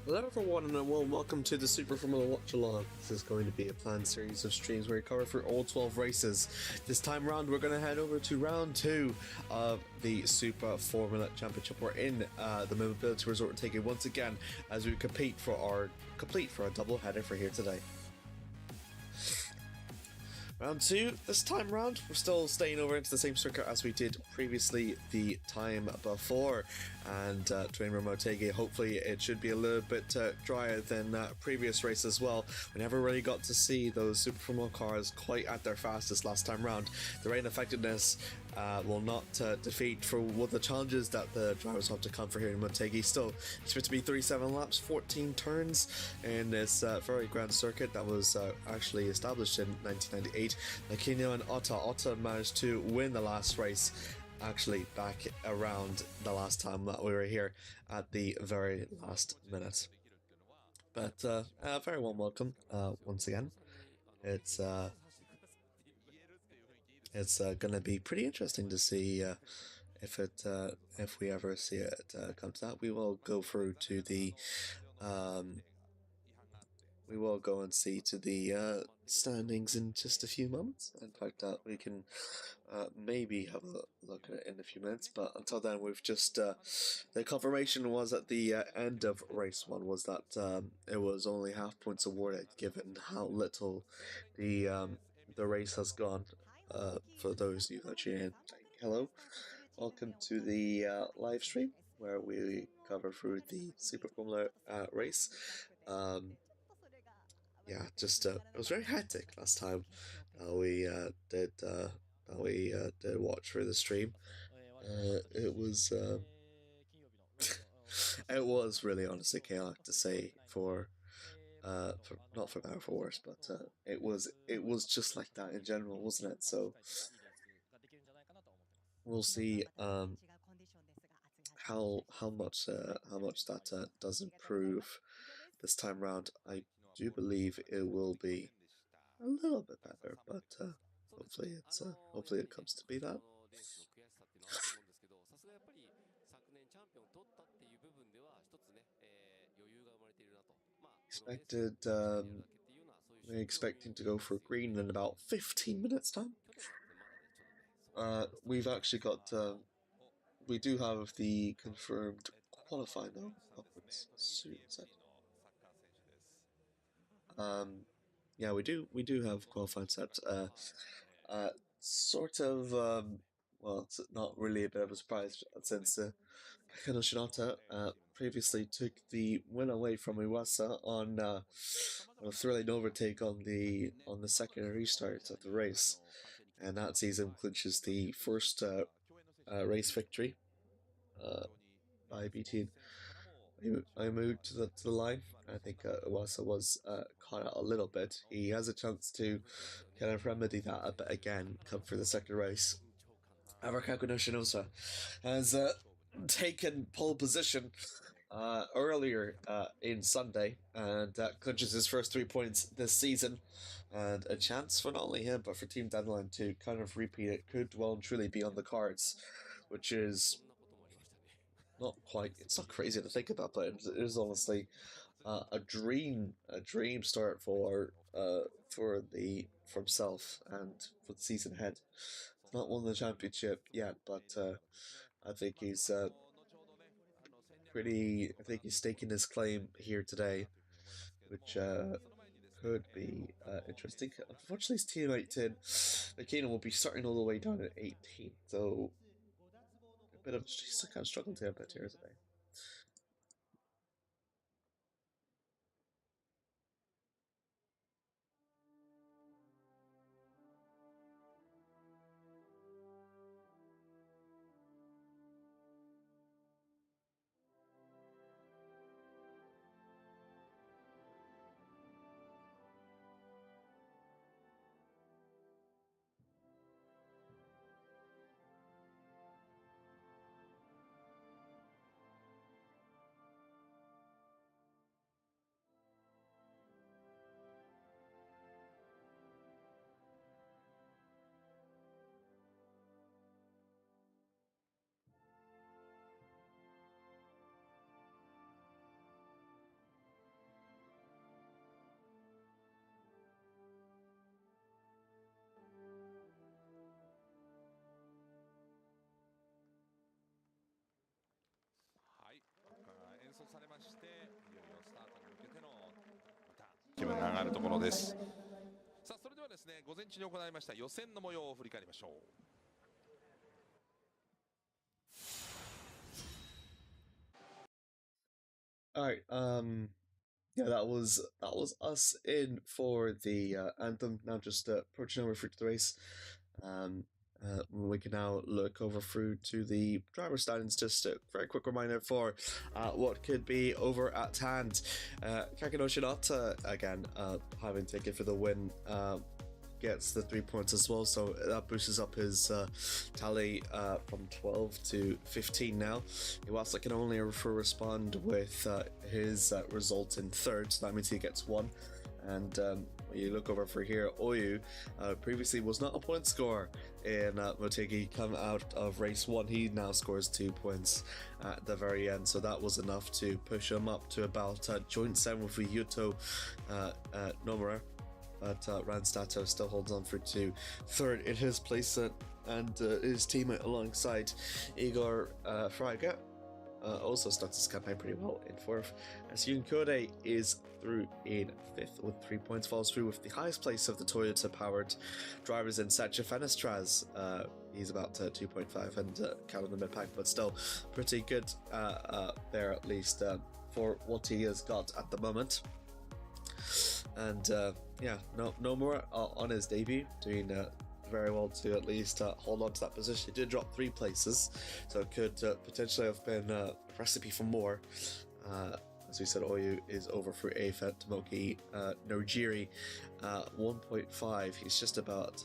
Hello everyone and a warm welcome to the Super Formula Watchalong. This is going to be a planned series of streams where we cover through all 12 races. This time around we're going to head over to round 2 of the Super Formula Championship. We're in the Mobility Resort Motegi once again as we complete for our double header for here today. Round 2, this time round, we're still staying over into the same circuit as we did previously the time before, and Train Motegi, hopefully it should be a little bit drier than previous race as well. We never really got to see those Super Formula cars quite at their fastest last time round. The rain effectiveness will not defeat for one of the challenges that the drivers have to come for here in Motegi. Still, it's meant to be 37 laps, 14 turns in this very grand circuit that was actually established in 1998. Kakunoshin Ohta managed to win the last race, actually back around the last time that we were here at the very last minute. But a very warm welcome once again. It's gonna be pretty interesting to see if we ever see it come to that. We will go through to the we will go and see to the standings in just a few moments. In fact, we can maybe have a look at it in a few minutes, but until then we've just the confirmation was at the end of race 1 was that it was only half points awarded given how little the race has gone. For those of you that tune in, hello, welcome to the live stream where we cover through the Super Formula race. Yeah, just it was very hectic last time. We did watch through the stream. It was it was really honestly chaotic to say for not for better or for worse, but it was just like that in general, wasn't it? So we'll see how much that does improve this time round. I do believe it will be a little bit better, but hopefully it comes to be that. Expected we're expecting to go for green in about 15 minutes time. We've actually got we do have the confirmed qualifying though upwards soon. Yeah, we do have qualifying set. Sort of well, it's not really a bit of a surprise since Kakunoshin Ohta previously took the win away from Iwasa on a thrilling overtake on the second restart of the race, and that season clinches the first race victory by beating Ayumu to the line. I think Iwasa was caught out a little bit. He has a chance to kind of remedy that a bit again, come for the second race. However, Kakunoshin Ohta has taken pole position earlier in Sunday and clinches his first 3 points this season, and a chance for not only him but for Team Deadline to kind of repeat it could well and truly be on the cards, which is not quite, it's not crazy to think about, but it is honestly a dream start for himself and for the season ahead. It's not won the championship yet, but I think he's I think he's staking his claim here today, which could be interesting. Unfortunately, his teammate Tin McKenna will be starting all the way down at 18, so a bit of he's kind of struggling to get a bit here today. ころです。さあ、それではですね、午前中に行いました予選の模様を振り返りましょう。All right. Yeah, that was us in for the anthem. Now just approaching over through to the race. Um, we can now look over through to the driver standings. Just a very quick reminder for what could be over at hand. Kakunoshin Ohta again having taken for the win. Gets the 3 points as well, so that boosts up his tally from 12 to 15 now. Iwasa can only respond with his result in third, so that means he gets 1. And you look over for here, Oyu previously was not a point scorer in Motegi. Come out of race 1, he now scores 2 points at the very end, so that was enough to push him up to about joint 7 with Yuto Nomura. But Randstato still holds on for 2. Third in his place, and his teammate alongside Igor Freiger also starts his campaign pretty well in 4th. As Yunkode is through in 5th with 3 points, falls through with the highest place of the Toyota powered drivers in Sacha Fenestraz. He's about 2.5 and count on the mid pack, but still pretty good there, at least for what he has got at the moment. And yeah, no more on his debut, doing very well to at least hold on to that position. He did drop 3 places, so it could potentially have been a recipe for more. As we said, Oyu is over for Afet Tomoki Nojiri 1.5. He's just about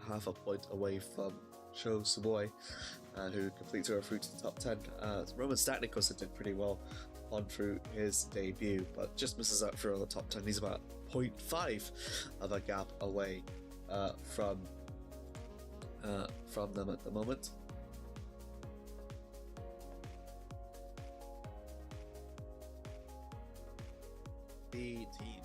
half a point away from Sho Suboi, who completes her through to the top 10. Roman Statnikos did pretty well on through his debut, but just misses out for the top 10. He's about 0.5 of a gap away from them at the moment. The teams.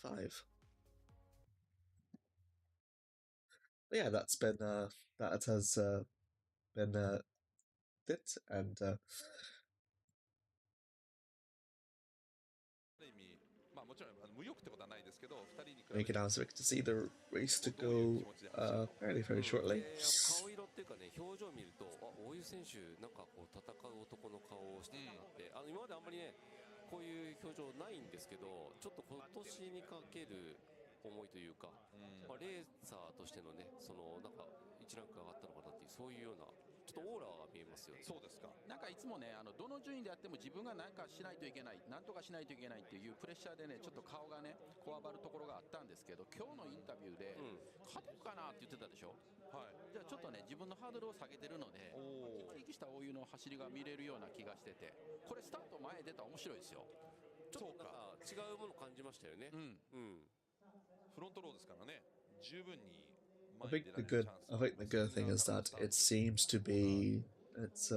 .5. Yeah, that's been that has been it, and we can also expect to see the race to go fairly shortly. 顔色っていうかね、表情を見ると、大湯選手なんかこう戦う男の顔をしてたなって、今まであんまりねこういう表情ないんですけど、ちょっと今年にかける思いというか、レーサーとしてのね、そのなんか一ランク上がったのかなっていう、そういうようなちょっとオーラが見えますよね。そうですか。なんかいつもね、どの順位であっても自分が何かしないといけない、何とかしないといけないっていうプレッシャーでね、ちょっと顔がねこわばるところがあったんですけど、今日のインタビューで、勝てるかなって言ってたでしょ。はい。じゃあちょっとね自分のハードルを下げてるので、生き生きした大湯の走りが見れるような気がしてて、これスタート前出たら面白いですよ。ちょっとなんか違うもの感じましたよね。フロントローですからね、十分に。I think the good thing is that it seems to be it's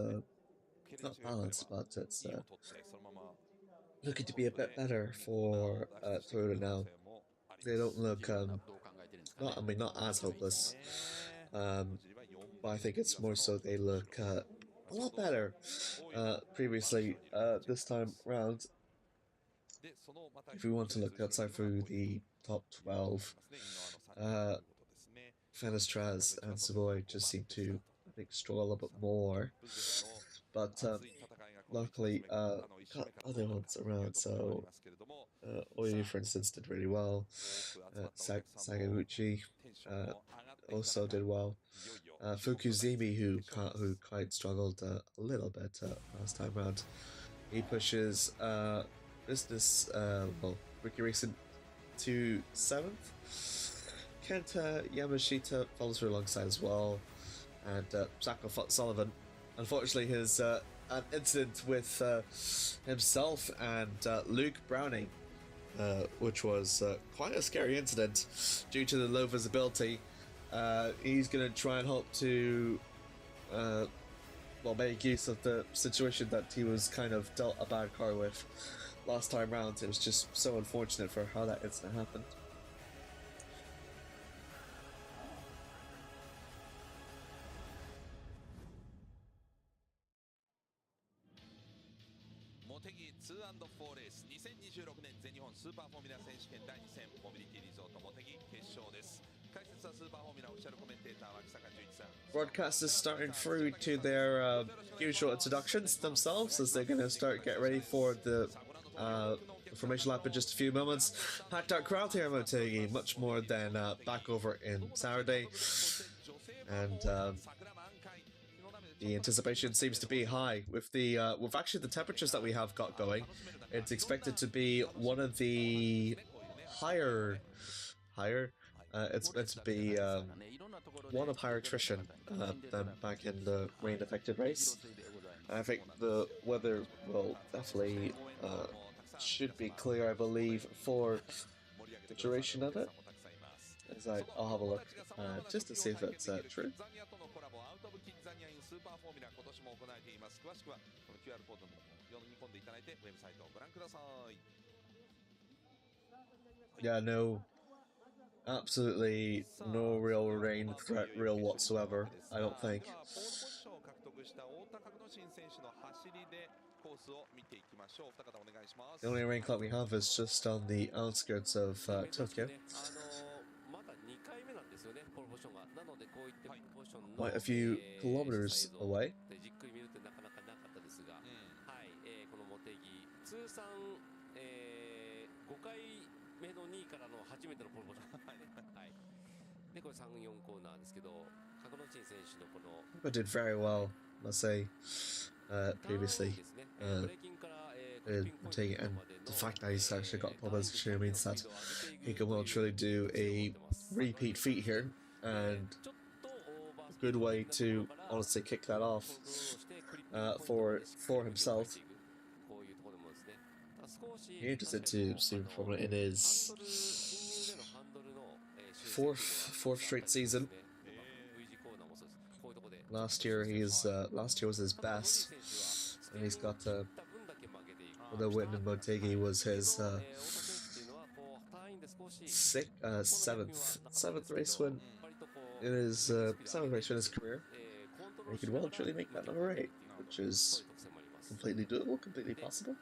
not balanced, but it's looking to be a bit better for Toyota now. They don't look not as hopeless, but I think it's more so they look a lot better previously this time round. If we want to look outside through the top 12, Fenestraz and Savoy just seem to think, struggle a little bit more. But luckily, got other ones around. So Oyu, for instance, did really well. Sakaguchi also did well. Fukuzimi, who quite struggled a little bit last time round, he pushes business Ricky Racing to 7th. Kenta Yamashita follows her alongside as well, and Sako Sullivan. Unfortunately, his an incident with himself and Luke Browning, which was quite a scary incident due to the low visibility. He's going to try and hope to make use of the situation that he was kind of dealt a bad card with last time round. It was just so unfortunate for how that incident happened. Motegi 2&4 レース2026年全日本スーパーフォーミュラ選手権第2戦モビリティリゾートモテギ決勝です。解説はスーパーフォーミュラオフィシャルコメンテーター脇坂淳一さん。 Broadcasters starting through to their usual introductions themselves as they're going to start get ready for the formation lap in just a few moments. Packed out crowd here in Motegi, much more than back over in Saturday, and the anticipation seems to be high with the with actually the temperatures that we have got going. It's expected to be one of the higher. It's meant to be one of higher attrition than back in the rain-affected race. I think the weather will definitely should be clear, I believe, for the duration of it. As I'll have a look just to see if it's true. Yeah, no. Absolutely no real rain threat real whatsoever, I don't think. The only rain cloud we have is just on the outskirts of Tokyo. Quite a few kilometers away. I did very well, must say, previously. And the fact that he's actually got pole position means that he can well truly do a repeat feat here, and a good way to honestly kick that off for himself. Interested to see from it in his fourth straight season. Last year was his best, and he's got the win in Motegi was his seventh race win in his career. And he could well truly make that number 8, which is completely doable, completely possible.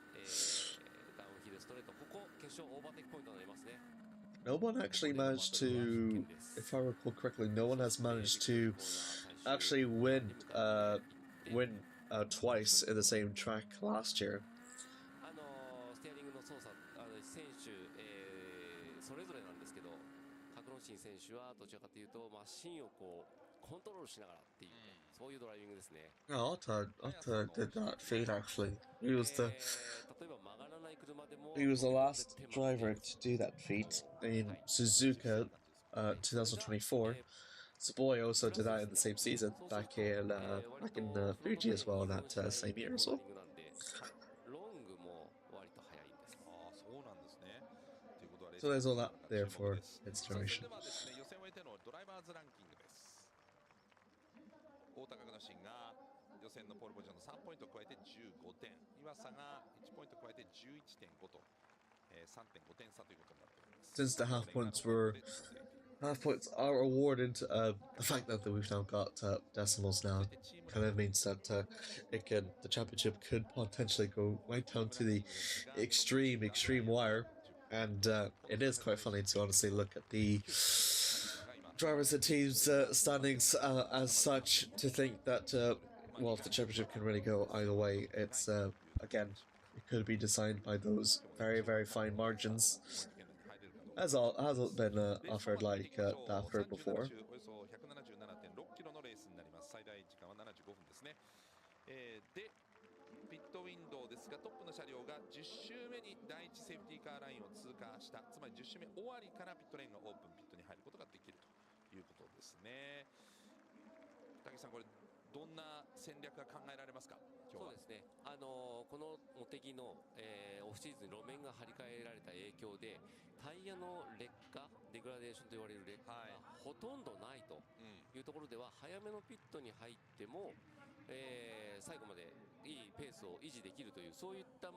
No one actually managed to, if I recall correctly, no one has managed to actually win twice in the same track last year. Oh, Ohta did that feat actually. He was the last driver to do that feat in Suzuka 2024. Tsuboi also did that in the same season, back in Fuji as well, that same year as well. So there's all that there for its duration. 太田格之進が予選のポールポジションの3ポイント加えて15点、岩佐が1ポイント加えて11.5と、3.5 点差ということになっております。 Since the half points are awarded, the fact that we've now got decimals now kind of means that the championship could potentially go right down to the extreme wire, and it is quite funny to honestly look at the drivers and teams standings as such to think that well, if the championship can really go either way, it's again, it could be decided by those very fine margins, as all has been offered like that heard before. およそ177.6キロのレースになります。最大時間は75分ですね。でピットウィンドウですが、トップの車両が10周目に第1セーフティーカーラインを通過した、つまり10周目終わりからピットレーンがオープン、ピットに入ることができるということですね。武井さん、これどんな戦略が考えられますか？今日は。そうですね、この茂木の、オフシーズン路面が張り替えられた影響でタイヤの劣化、デグラデーションと言われる劣化がほとんどないというところでは、早めのピットに入っても、最後までいいペースを維持できるという、そういった、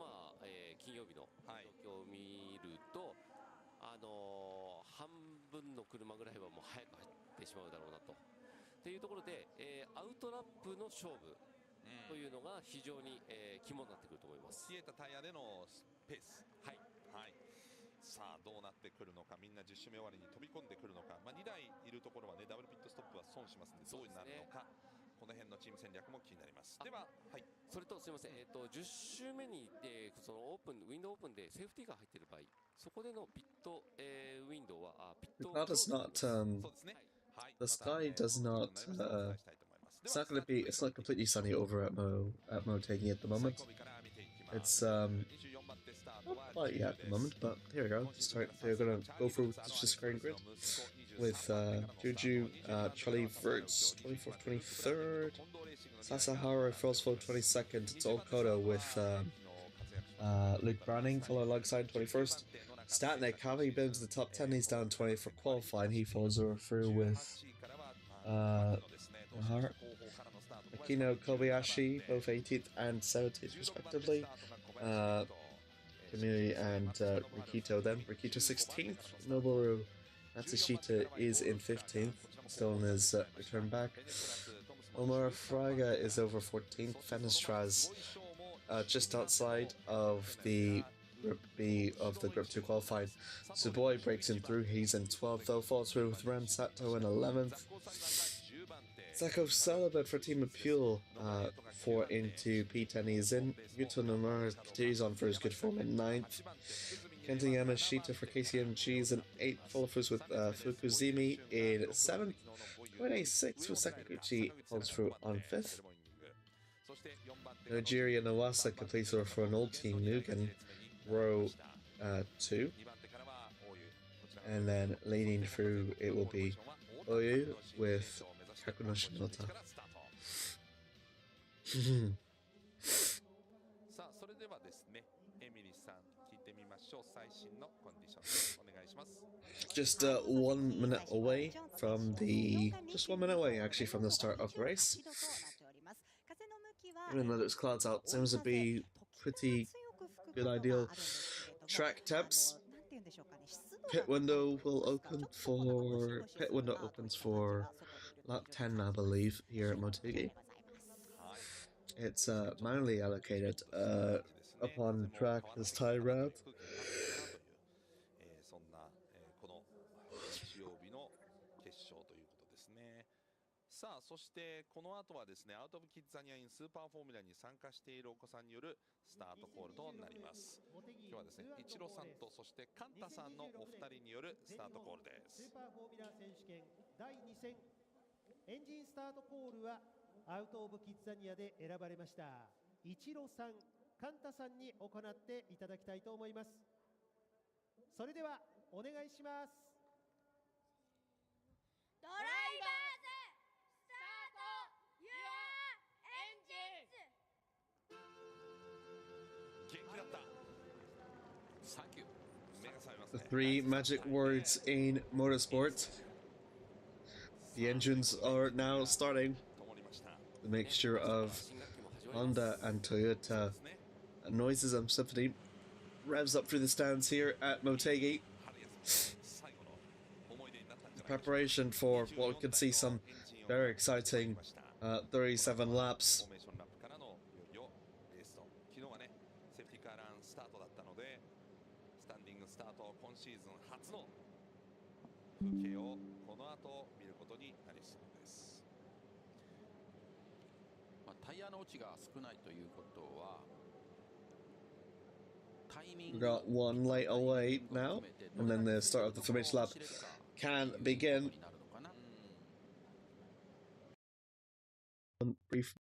金曜日の状況を見ると、半分の車ぐらいはもう早く入ってしまうだろうなと。というところで、アウトラップの勝負というのが非常に、肝になってくると思います。冷えたタイヤでのペース、はい、はい、さあどうなってくるのか、みんな10周目終わりに飛び込んでくるのか、2台いるところはね、ダブルピットストップは損しますので、どうなるのか、この辺のチーム戦略も気になります。では、はい、それとすみません、10周目に、そのオープンウィンドウオープンでセーフティーが入っている場合、そこでのピット、ウィンドウはピット The sky does not. It's not going to be. It's not completely sunny over at Motegi at the moment. It's not quite yet at the moment, but here we go. They're going to go through the screen grid with Juju, Charlie Verts 24th, 23rd, Sasahara, Frostful 22nd. It's Kodo with Luke Browning followed alongside 21st. Statnik, having been to the top 10, he's down 20 for qualifying. He follows through with Akino Kobayashi, both 18th and 17th respectively. Kamui and Rikito then. Rikito 16th. Noboru Matsushita is in 15th, still on his return back. Omar Fraga is over 14th. Fenestraz just outside of the Group B of the Group 2 qualifying. Suboi breaks in through, he's in 12th though, falls through with Ram Sato in 11th. Sako Salabed for Team Appeal 4 into P10, he's in. Yuto Nomura continues on for his good form in 9th. Kenta Yamashita for KCMG is in 8th, follows with Fukuzimi in 7th. Koine 6th with Sakaguchi holds through on 5th. Nigeria Nawasa completes over for an old team, Nugan. Row 2, and then leading through it will be Oyu with Kakunoshin Ohta. さあそれではですね、エミリーさん聞いてみましょう。最新のコンディションお願いします。Just 1 minute away from just 1 minute away actually from the start of the race. Even though there's clouds out, seems to be pretty good ideal track temps. Pit window opens for lap 10, I believe, here at Motegi. It's manually allocated upon track as tie wrap. そんな、この日曜日の決勝ということですね。さあそしてこの後はですね、アウトオブキッザニアインスーパーフォーミュラに参加しているお子さんによるスタートコールとなります。今日はですね、イチロさんとそしてカンタさんのお二人によるスタートコールです。スーパーフォーミュラ選手権第2戦エンジンスタートコールはアウトオブキッザニアで選ばれましたイチロさん、カンタさんに行っていただきたいと思います。それではお願いします。ドライバーズスタートユアエンジン元気だった。サンキュー。目が覚めますね。The 3 magic words in motorsport. The engines are now starting. The mixture of Honda and Toyota noises and symphony revs up through the stands here at Motegi. Preparation for what we could see some very exciting 37 laps. 後見ることになりそうです。タイヤの落ちが少ないということは、We got one light away now, and then the start of the formation lap can begin. Brief.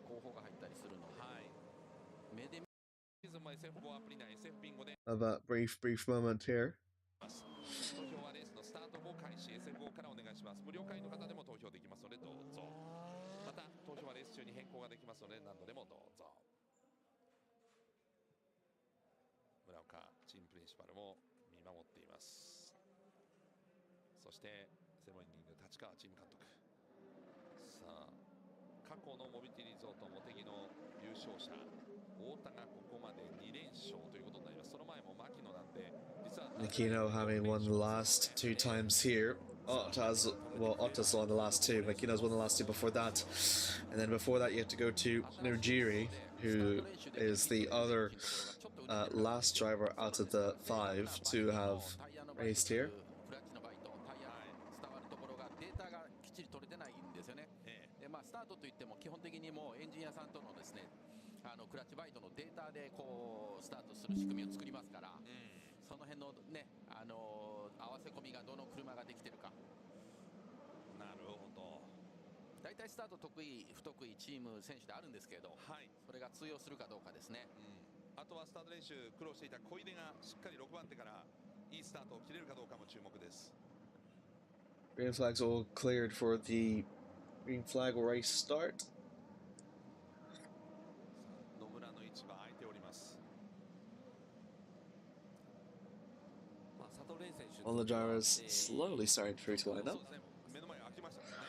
後方が入ったりするので、目で SF5 アプリ内 SF ビンゴで Of a brief moment here. 投票はレースのスタート後開始 SF5 からお願いします。無料会員の方でも投票できますのでどうぞ。また投票はレース中に変更ができますので何度でもどうぞ。村岡チームプリンシパルも見守っています。そしてセロイニング立川チーム監督。さあ過去のモビリティリゾートモテギの優勝者太田がここまで2連勝ということになります。その前も牧野なんで実は Makino having won the last 2 times here. Ohta's won the last 2. Makino's won the last 2 before that. And then before that you have to go to Nojiri, who is the other last driver out of the 5 to have raced here. スタートといっても基本的にもうエンジニアさんとのですねクラッチバイトのデータでこうスタートする仕組みを作りますから、その辺のね合わせ込みがどの車ができてるか。なるほど。大体スタート得意不得意チーム選手であるんですけど、それが通用するかどうかですね。あとはスタート練習苦労していた小出がしっかり6番手からいいスタートを切れるかどうかも注目です。 Green flags all cleared for the green flag race start. 野村の位置は空いております。 All the drivers slowly starting through to line up. 目の前空きましたから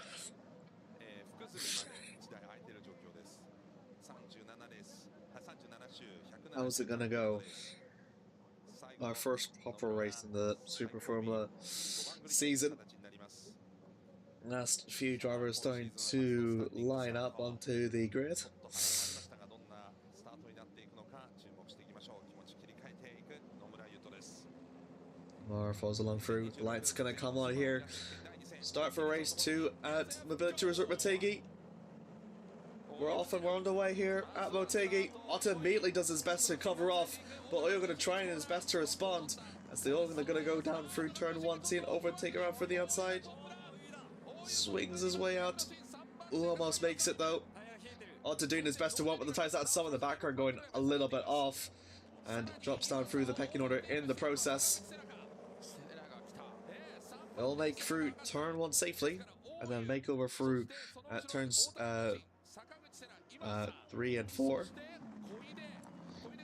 ね。複数まで1台空いている状況です。37レース、37周、170 How's it gonna go? Our first proper race in the Super Formula season. Last few drivers starting to line up onto the grid. Mar falls along through. Lights gonna come on here. Start for race 2 at Mobility Resort Motegi. We're off and we're on the way here at Motegi. Ohta immediately does his best to cover off, but Oyo gonna try and his best to respond as they all gonna go down through turn 1, see an overtake around for the outside. Swings his way out. Ooh, almost makes it though. Ohta doing his best to want with the tires. That's some in the background going a little bit off and drops down through the pecking order in the process. They'll make through turn 1 safely and then make over through turns 3 and 4.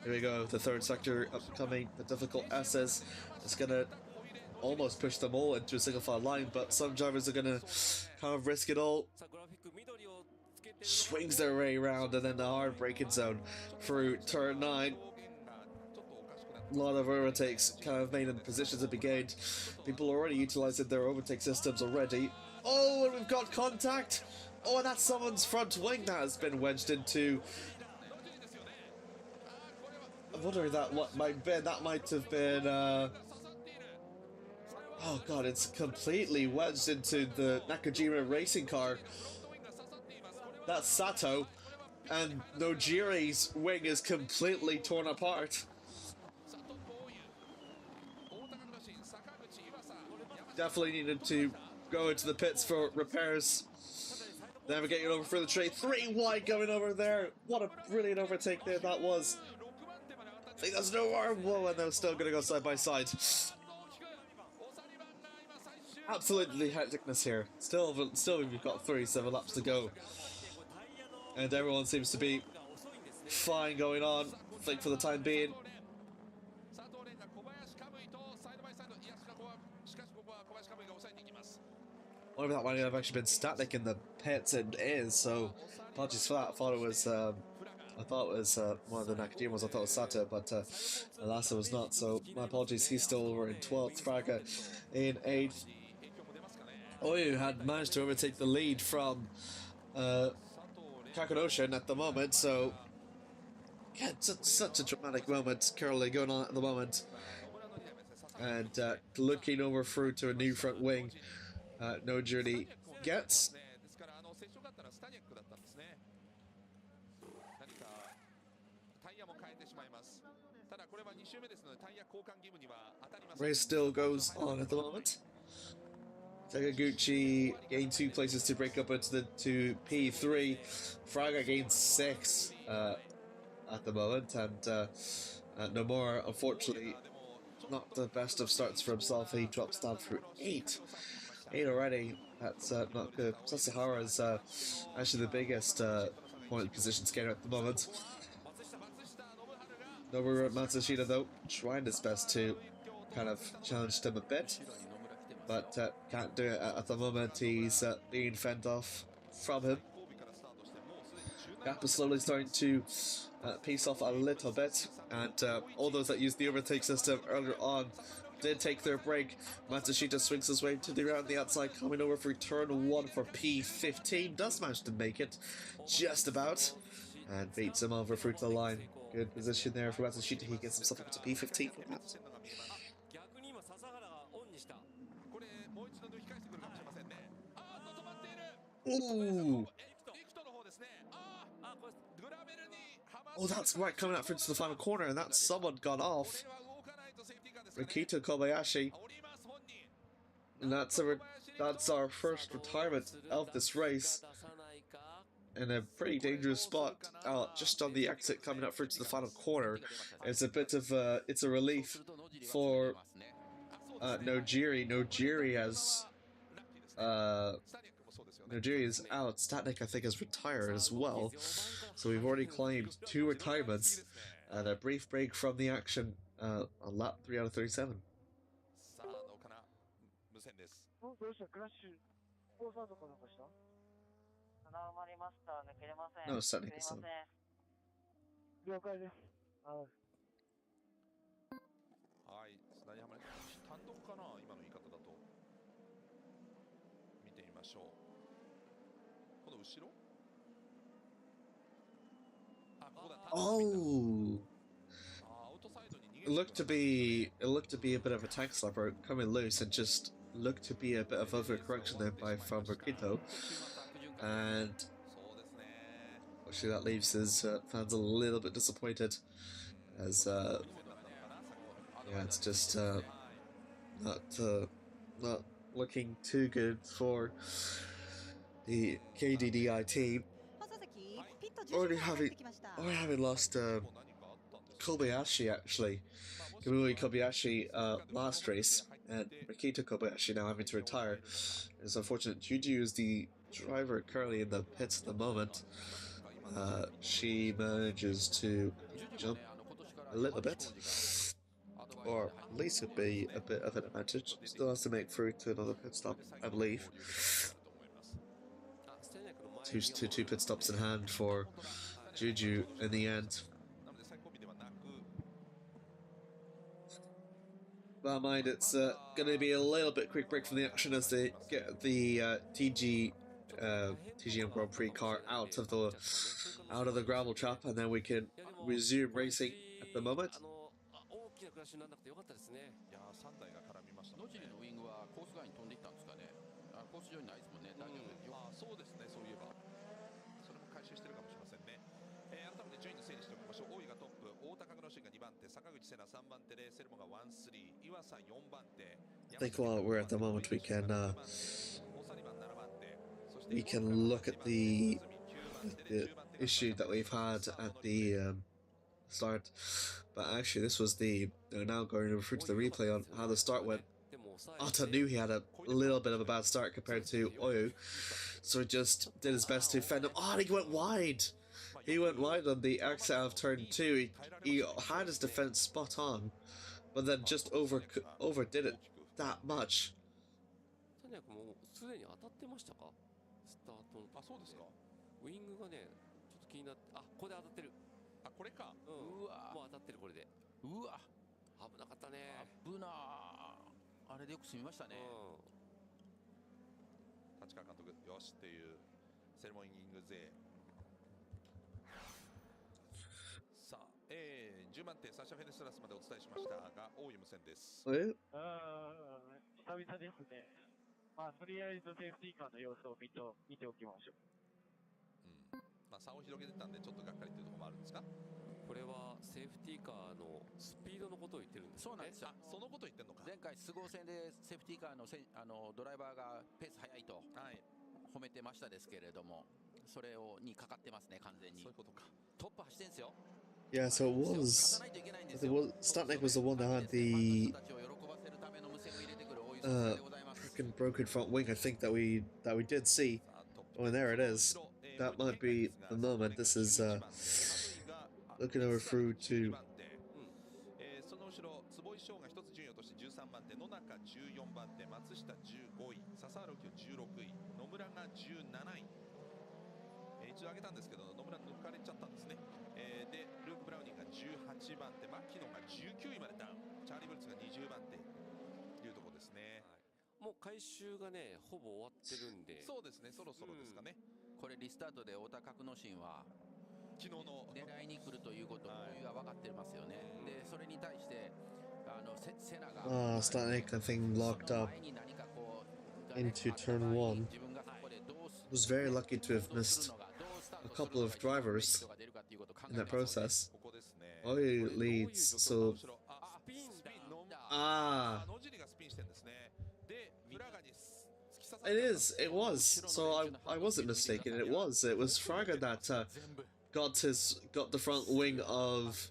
Here we go, the third sector upcoming, the difficult S's. It's gonna almost push them all into a single file line, but some drivers are gonna kind of risk it all. Swings their way around and then the hard braking zone through turn 9. A lot of overtakes kind of made in positions to be gained. People already utilizing their overtake systems already. Oh, and we've got contact! Oh, and that's someone's front wing that has been wedged into. I'm wondering what might be. That might have been. Oh god, it's completely wedged into the Nakajima racing car. That's Sato, and Nojiri's wing is completely torn apart. Definitely needed to go into the pits for repairs. Navigating over for the trade. 3 wide going over there. What a brilliant overtake there that was. I think that's no more. Whoa, and they're still going to go side by side. Absolutely hecticness here. Still we've got 37 laps to go. And everyone seems to be fine going on, I think, for the time being. Whatever that might have actually been static in the pits, and is, so apologies for that. I thought it was one of the Nakajimas. I thought it was Sato, but alas it was not, so my apologies. He's still over in 12th, Fraka in 8th. Oyu had managed to overtake the lead from Kakunoshin at the moment, so Yeah, it's such a dramatic moment currently going on at the moment. And looking over through to a new front wing, no journey gets. Race still goes on at the moment. Sakaguchi gained 2 places to break up into to P3. Fraga gained 6 at the moment, and Nomura, unfortunately, not the best of starts for himself. He drops down through 8. 8 already. That's not good. Sasahara's actually the biggest point position skater at the moment. Noburu Matsushita, though, trying his best to kind of challenge him a bit, but can't do it at the moment. He's being fended off from him. Gap is slowly starting to piece off a little bit, and all those that used the overtake system earlier on did take their break. Matsushita swings his way to the around the outside, coming over for turn 1 for P15. Does manage to make it, just about, and beats him over through to the line. Good position there for Matsushita. He gets himself up to P15 for that. Ooh. Oh, that's right, coming out into the final corner, and that's someone gone off. Rikito Kobayashi. And that's our first retirement of this race. In a pretty dangerous spot, just on the exit coming up through to the final corner. It's a bit of it's a relief for Nojiri. Nojiri is out. Statnik, I think, has retired as well. So we've already claimed 2 retirements and a brief break from the action on lap 3 out of 37. No, Statnik is out. Oh, it looked to be a bit of a tank slapper coming loose, and just looked to be a bit of overcorrection there from Rikito, and actually that leaves his fans a little bit disappointed, as yeah, it's just not looking too good for the KDDI team. Already having lost Kobayashi, actually. Kamui Kobayashi last race, and Rikito Kobayashi now having to retire. It's unfortunate. Juju is the driver currently in the pits at the moment. She manages to jump a little bit, or at least it'd be a bit of an advantage. Still has to make through to another pit stop, I believe. Two pit stops in hand for Juju in the end. Bear mind, it's going to be a little bit quick break from the action as they get the TGM Grand Prix car out of the gravel trap, and then we can resume racing at the moment. I think while we're at the moment, we can look at the issue that we've had at the start. But actually, this was now going over to the replay on how the start went. Ohta knew he had a little bit of a bad start compared to Oyu, so he just did his best to fend him. Oh, and he went wide! He went wide on the exit out of turn 2. He had his defense spot on, but then just overdid it that much. 10番手サシャ・フェネストラスまでお伝えしましたが、大湯無線です。Oh, yeah? 久々ですね。まあ、とりあえずセーフティーカーの様子を見ておきましょう。まあ、差を広げてたんでちょっとがっかりというところもあるんですか。これはセーフティーカーのスピードのことを言ってるんですよね。そうなんですよ。そのこと言ってんのか。前回数号戦でセーフティーカーのドライバーがペース速いと褒めてましたですけれども、それにかかってますね、完全に。そういうことか。トップ走ってんですよ。 Yeah, so it was. Statnik was the one that had the freaking broken front wing. I think that we did see. Oh, and there it is. That might be the moment. This is looking over through to. その後ろ坪井翔が一つ順位を落として13番手、野中14番手、松下15位、笹原清16位、野村が17位。一度上げたんですけど野村抜かれちゃったんですね。でルーク・ブラウニングが18番手、牧野が19位までダウン、チャーリー・ブルツが20番手というところですね。もう回収がねほぼ終わってるんで、そうですね、そろそろですかね。これリスタートで太田格之進は昨日の狙いに来るということも余裕が分かってますよね。でそれに対してセナが Statnik, I think, locked up into turn 1. Was very lucky to have missed a couple of drivers in that process. Oyu leads, so. Ah. It is. It was. So I wasn't mistaken. It was. It was Fraga that got the front wing of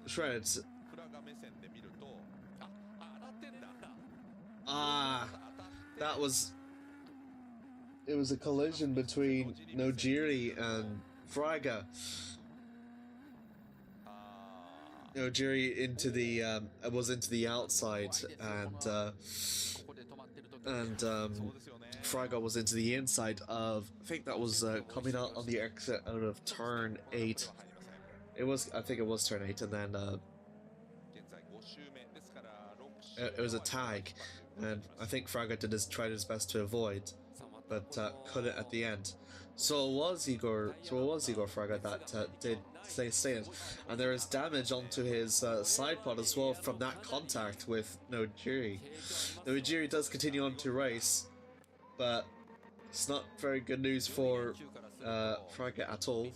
shredded. Ah, that was. It was a collision between Nojiri and Fraga. Nojiri into the was into the outside, and Fraga was into the inside of. I think that was coming out on the exit out of turn 8. It was. I think it was turn 8, and then it was a tag, and I think Fraga tried his best to avoid, but couldn't at the end. So it was Igor Fraga that did stay in, and there is damage onto his side pod as well from that contact with Nojiri. Nojiri does continue on to race, but it's not very good news for Fraga at all.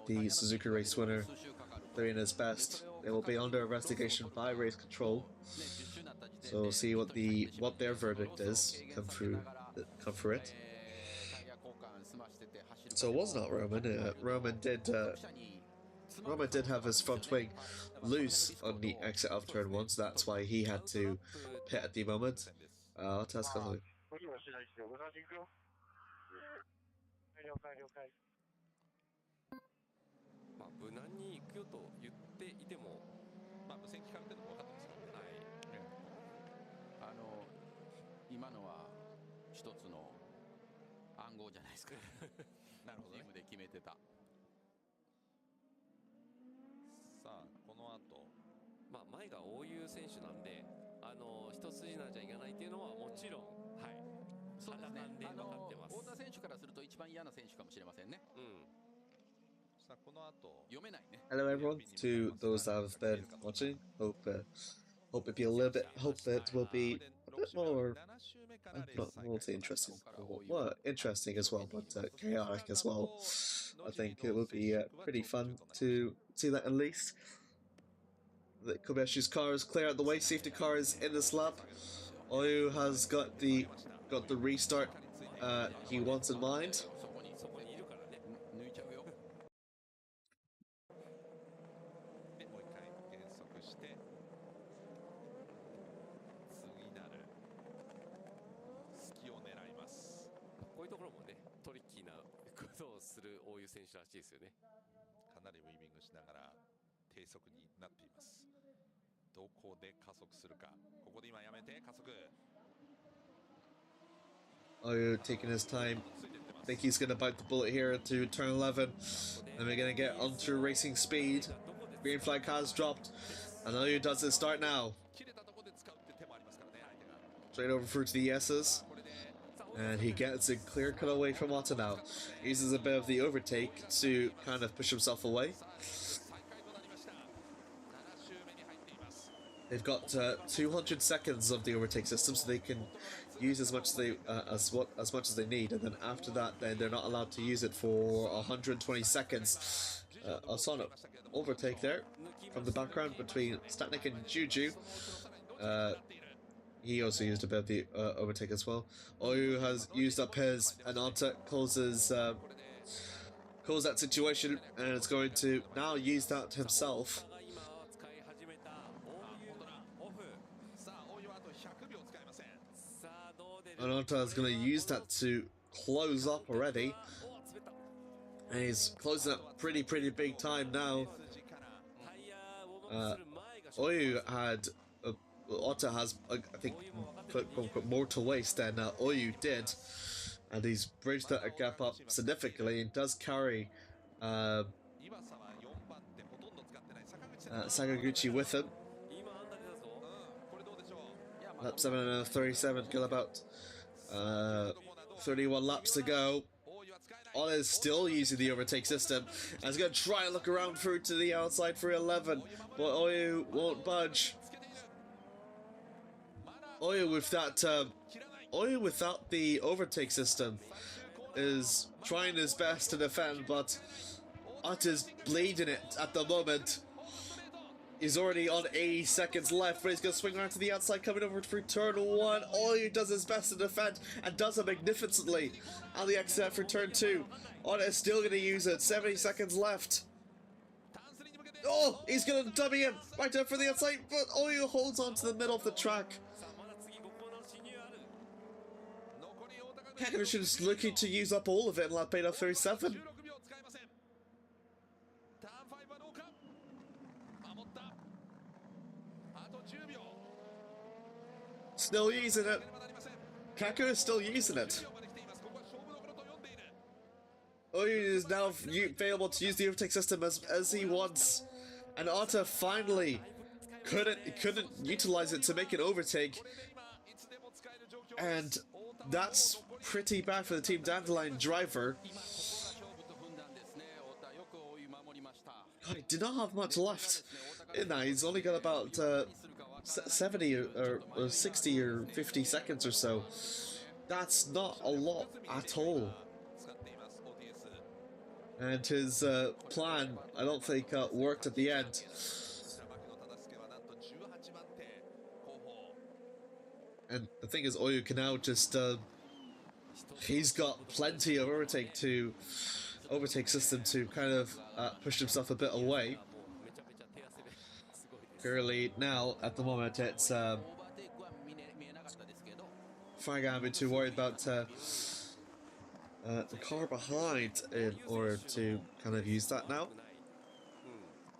The Suzuki race winner doing his best. They will be under investigation by race control. So we'll see what their verdict is. Come through it. So it was not Roman. Roman did have his front wing loose on the exit of turn 1, so that's why he had to pit at the moment. Let's ask him. まあ無難に行くよと言っていても、まあ無線聞かれてるのも分かってますからね。はい。今のは一つの暗号じゃないですか。なるほど、ね。チームで決めてた。さあこの後、まあ前が大湯選手なんで、一筋縄じゃいかないっていうのはもちろん、はい。そうですね。分かってます。太田選手からすると一番嫌な選手かもしれませんね。うん。Hello everyone, to those that have been watching. Hope it will be a little bit. Hope it will be a bit more. Not multi interesting. Well, interesting as well, but chaotic as well. I think it will be pretty fun to see that at least. The Kobeshi's car is clear out the way. Safety car is in this lap. Oyu has got the restart he wants in mind. Oyu taking his time. I think he's going to bite the bullet here to turn 11. And we're going to get onto racing speed. Green flag has dropped. And Oyu does his start now. Straight over through to the S's. And he gets a clear cut away from Ohta now. Uses a bit of the overtake to kind of push himself away. They've got 200 seconds of the overtake system, so they can use as much as they need, and then after that, then they're not allowed to use it for 120 seconds. A sonic overtake there from the background between Statnik and Juju. He also used a bit of the overtake as well. Oyu has used up his, and Ohta closes that situation, and is going to now use that himself. And Ohta is going to use that to close up already. And he's closing up pretty big time now. Oyu had... Ohta has, I think, more to waste than Oyu did. And he's bridged that gap up significantly and does carry Sakaguchi with him. Lap 7:37, kill about 31 laps to go. Ohta is still using the overtake system. And he's going to try and look around through to the outside for 11, but Oyu won't budge. Oyu without the overtake system is trying his best to defend, but Ohta's bleeding it at the moment. He's already on 80 seconds left, but he's going to swing around to the outside, coming over through turn 1. Oyu does his best to defend, and does it magnificently on the exit for turn 2. Ohta is still going to use it. 70 seconds left. Oh, he's going to dummy him right down for the outside, but Oyu holds on to the middle of the track. Kakunoshin is looking to use up all of it in lap 8:37. Still using it. Kaku is still using it. Oyu is now able to use the overtake system as he wants, and Ohta finally couldn't utilize it to make an overtake, and that's pretty bad for the Team Dandelion driver. God, he did not have much left in that. He's only got about 70 or 60 or 50 seconds or so. That's not a lot at all. And his plan, I don't think, worked at the end. And the thing is, Oyu can now just... he's got plenty of overtake system to kind of push himself a bit away. Currently, now, at the moment, it's... Fraga having too worried about the car behind in order to kind of use that now.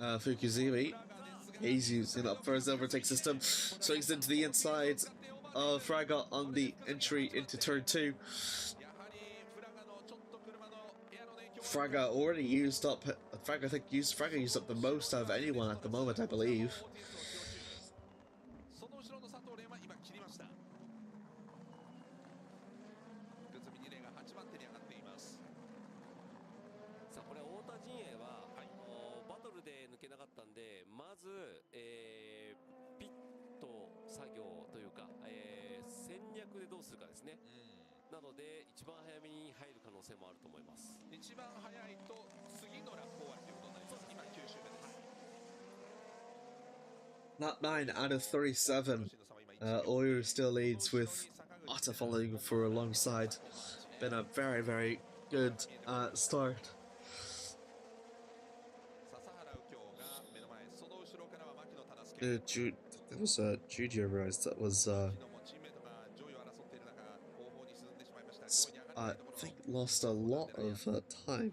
Fukuzumi, he's using up for his overtake system, swings into the inside of Fraga on the entry into turn 2. Fraga already used up. Fraga used up the most out of anyone at the moment, I believe. Lap 9 out of 37. Oyu still leads with Ohta following for alongside. Been a very good start. That was Juju Rise. That was I think lost a lot of time.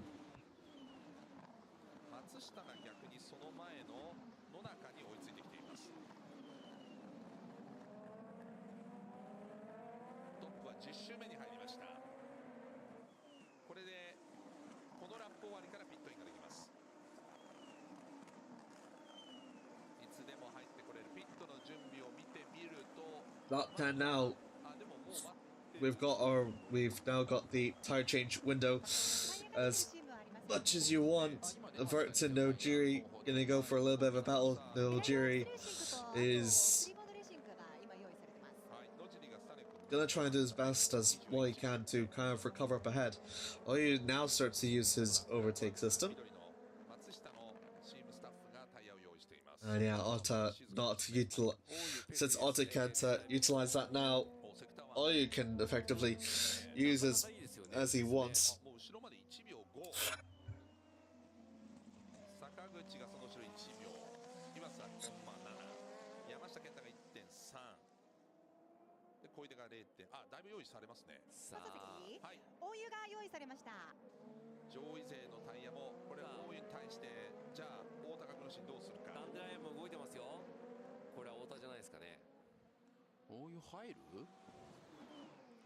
Lap 10 now. we've now got the tire change window as much as you want. Verts and Nojiri gonna go for a little bit of a battle. Nojiri is gonna try and do his best as well he can to kind of recover up ahead. Oyu now starts to use his overtake system. And yeah, Ohta not utilize. Since Ohta can't utilize that now, Oyu can effectively use as he wants. 坂口がその後ろ1秒、岩佐コンマ7、山下健太が1.3。で小出が0点。あ、だいぶ用意されますね。さあ、はい。大湯が用意されました。上位勢のタイヤもこれ大湯に対してじゃあ大高黒新どうするか。ダンデラインも動いてますよ。これは太田じゃないですかね。大湯入る？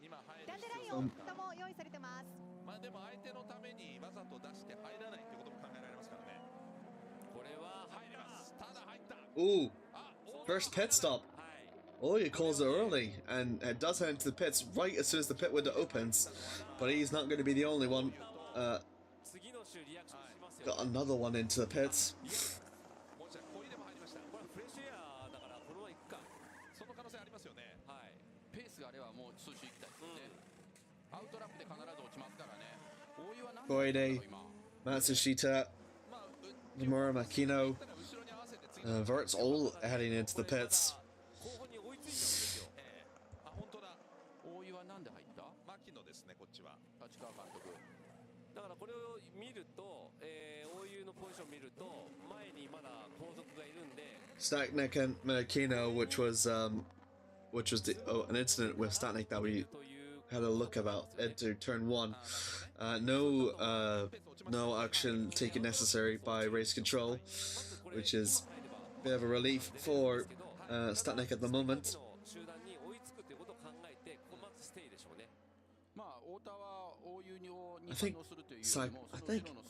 今入るダンデラインとも用意されてます。まあでも相手のためにわざと出して入らないってことも考えられますからね。これは入ります。ただ入った。 Ooh, first pit stop. Oyu calls it early and does head into the pits right as soon as the pit window opens, but he's not going to be the only one. Got another one into the pits. その可能性ありますよね。はい。ペースがあればもう数周行きたいですね。アウトラップで必ず落ちますからね。大湯は何だろう今。 Matsushita, Nomura Makino, Verts all heading into the pits. 本当だ。大湯は何で入った？牧野ですね、こっちは。立川監督。だからこれを見ると、大湯のポジションを見ると前にまだ後続がいるんで。Stacknick and Makino, which was an incident with Stacknick that we had a look about into turn one. No action taken necessary by race control, which is a bit of a relief for Stacknick at the moment. I think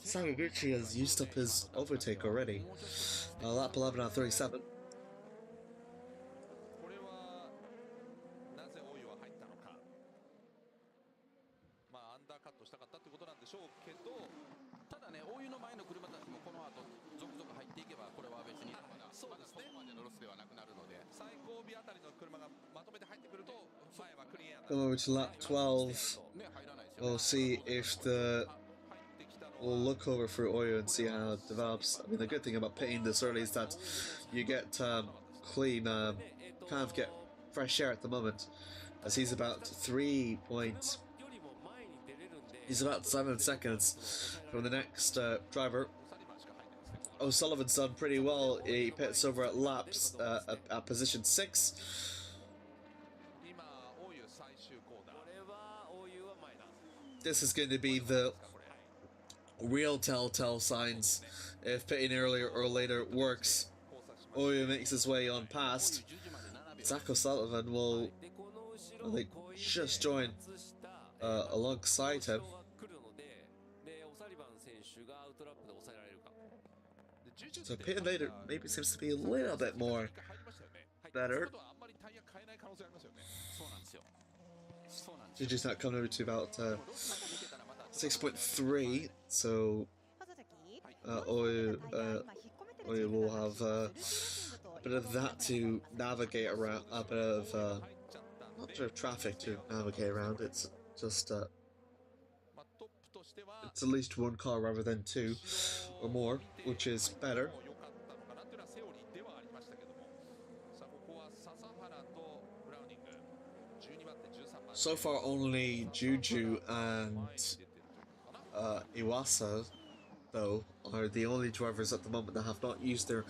Sakaguchi has used up his overtake already. Lap 11 at 37. これはなぜ大湯は入ったのか。まあアンダーカットしたかったってことなんでしょうけど、ただね、大湯の前の車たちもこの後続々入っていけばこれは別にそうですね。ここまでのロスではなくなるので、最後尾あたりの車がまとめて入ってくると前はクリアになる。 Come over to lap 12. We'll see if we'll look over through Oyo and see how it develops. I mean, the good thing about pitting this early is that you get clean, kind of get fresh air at the moment, as he's about 7 seconds from the next driver. O'Sullivan's done pretty well. He pits over at laps at position 6. This is going to be the real telltale signs if pitting earlier or later works. Oyu makes his way on past. Zach O'Sullivan will, I think, just join alongside him. So pitting later maybe seems to be a little bit more better. Gigi's not coming over to about 6.3, so Oyu will have a bit of that to navigate around, a bit of not sure of traffic to navigate around. It's just it's at least one car rather than two or more, which is better. So far, only Juju and Iwasa, though, are the only drivers at the moment that have not used their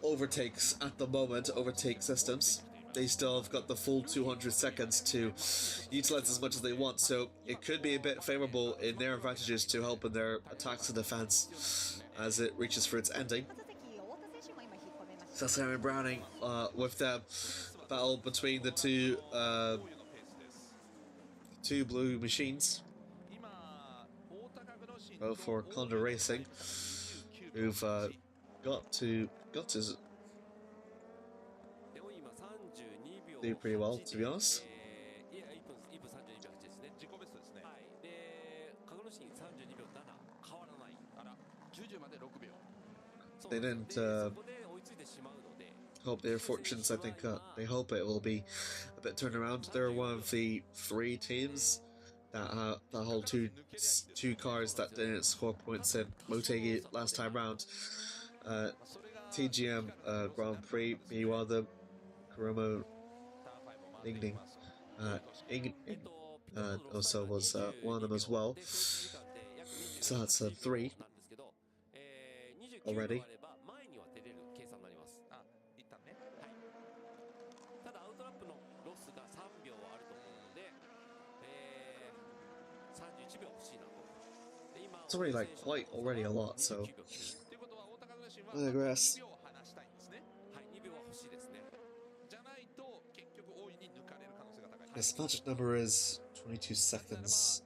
overtakes at the moment, overtake systems. They still have got the full 200 seconds to utilize as much as they want, so it could be a bit favourable in their advantages to help in their attacks and defence as it reaches for its ending. Sasaki and Browning with the battle between the two blue machines, both for Condor Racing, who've got to do pretty well, to be honest. they didn't hope their fortunes. I think they hope it will be a bit turned around. They're one of the 3 teams that hold two cars that didn't score points in Motegi last time round. TGM Grand Prix being one of them. Kuruma Ning also was one of them as well. So that's 3 already. ただアウトラップのロスが3秒あると思うので、31秒欲しいなと。で今 It's already like quite already a lot, so I digress. はい2秒は欲しいですね。 His magic number is 22 seconds.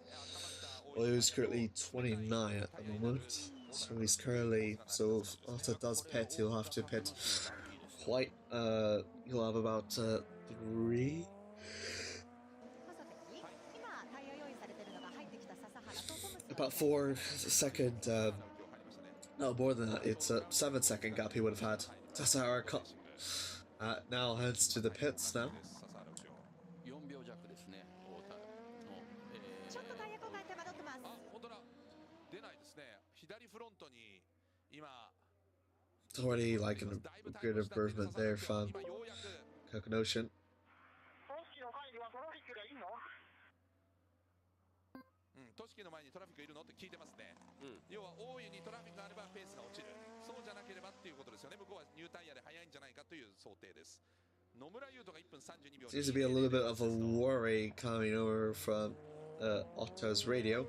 Well, he's currently 29 at the moment. So he's currently, so if Ohta does pit, he'll have to pit quite, he'll have about 3? About 4 second, no more than that, it's a 7-second gap he would have had. Sasahara now heads to the pits now. 4秒弱ですね、太田の、ちょっとタイヤ交換手間取ってます。本当だ。出ないですね。左フロントに今 It's already like a good improvement there from Kakunoshin. 都市機の前にトラフィックいるのって聞いてますね。要は大いにトラフィックがあればペースが落ちる。そうじゃなければっていうことですよね。向こうはニュータイヤで速いんじゃないかという想定です。野村優斗が1分32秒。 Seems to be a little bit of a worry coming over from Ohta's radio.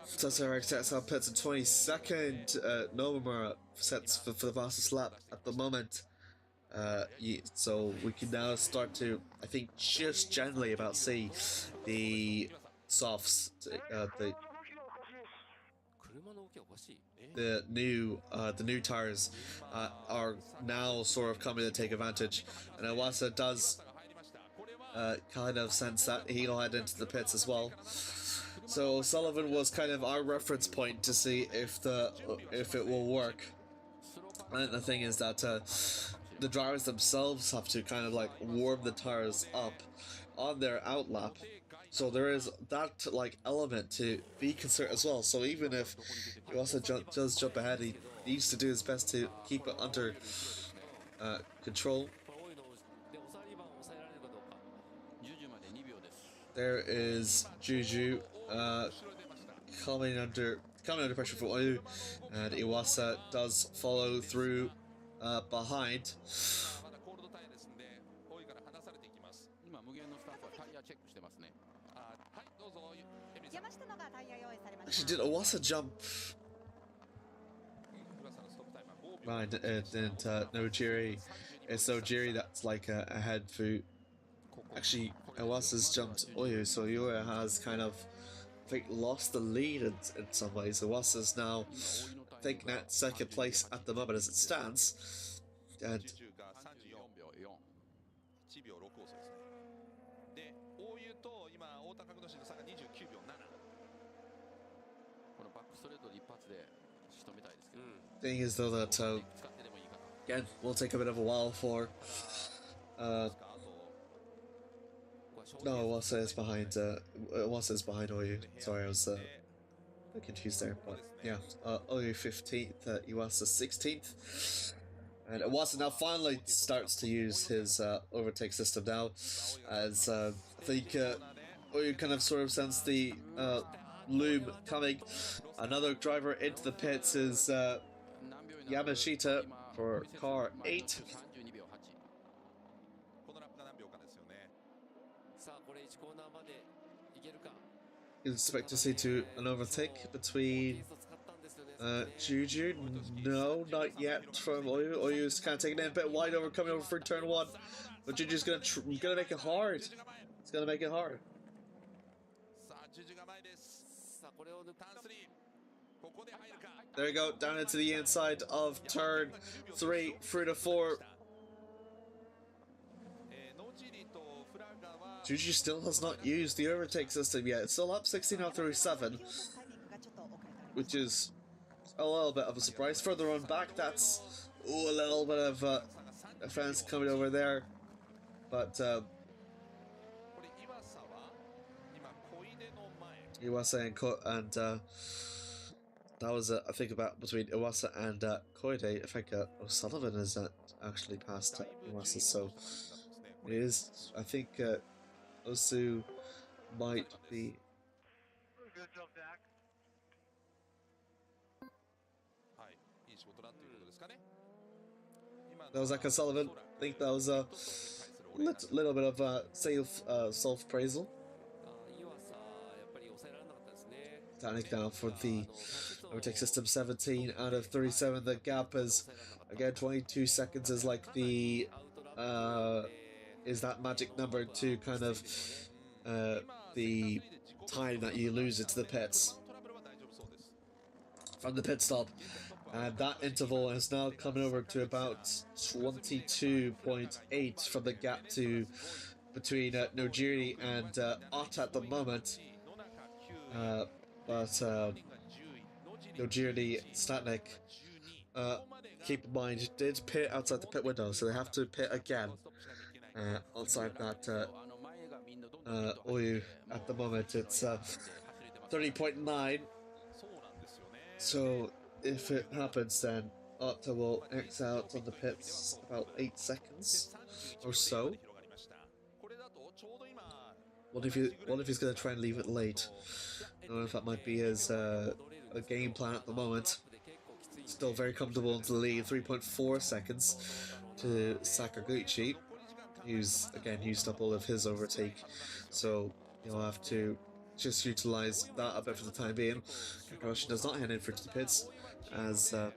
Sasahara sets up pits in 22nd. Nomura sets for the fastest lap at the moment. So we can now start to, I think, just generally about see the softs, the new tires are now sort of coming to take advantage, and Iwasa does kind of sense that he'll head into the pits as well. So Sullivan was kind of our reference point to see if it will work. And the thing is that the drivers themselves have to kind of like warm the tires up on their outlap. So there is that like element to be concerned as well. So even if he also does jump ahead, he needs to do his best to keep it under control. There is Juju coming under pressure for Oyu, and Iwasa does follow through behind. 今無限のスタッフはタイヤチェックしてますね。 山下のがタイヤ用意されま Actually, した。 did Iwasa jump behind and Nojiri? It's Nojiri that's like ahead for. Actually, Iwasa's jumped Oyu, so Oyu has kind of, I think, lost the lead in some ways. Iwasa's now, I think, at second place at the moment as it stands. And 1秒6遅いですね。で、大湯と今太田角野氏の差が29秒7。このバックストレートで一発で仕留めたいですけど。 thing is though that 使ってでもいいかな。 again will take a bit of a while for no, Iwasa is behind Iwasa is behind Oyu. Sorry, I was a bit confused there, but yeah, Oyu 15th, Iwasa 16th. And Iwasa now finally starts to use his overtake system now, as I think Oyu kind of sort of sensed the loom coming. Another driver into the pits is Yamashita for car 8. 32秒8。 このラップが何秒かですよね。 さあこれ1コーナーまでいけるか。 You expect to see an overtake between Juju? No, not yet from Oyu. Oyu's kind of taking it a bit wide over, coming over for turn 1, but Juju's gonna make it hard. It's gonna make it hard. さあ、ジュジュが前です。さあこれを抜くターン3。ここで入るか。 There you go, down into the inside of turn 3 through to 4. 野尻とフラガは Juju still has not used the overtake system yet. It's still up 16 out through 7, タイミングがちょっと遅れております。 which is a little bit of a surprise. Further on back, that's a little bit of fans coming over there, but Iwasa and that was I think about between Iwasa and Koide. I think O'Sullivan has actually passed Iwasa, so it is. I think Osu might be. Good job, Zach. That was Zach O'Sullivan. I think that was a little bit of self appraisal. Standing down for the overtake system, 17 out of 37. The gap is again 22 seconds is like the is that magic number to kind of the time that you lose it to the pits from the pit stop. And that interval is now coming over to about 22.8 from the gap to between Nojiri and Ohta at the moment. But Nojiri Statnik, keep in mind, did pit outside the pit window, so they have to pit again outside that Oyu. At the moment, it's 30.9. So if it happens, then Ohta will X out on the pits about 8 seconds or so. What if he's going to try and leave it late? I don't know if that might be his a game plan at the moment. Still very comfortable into the lead, 3.4 seconds to Sakaguchi, who's again used up all of his overtake, so you'll have to just utilize that a bit for the time being. Kakunoshin does not head in for the pits as the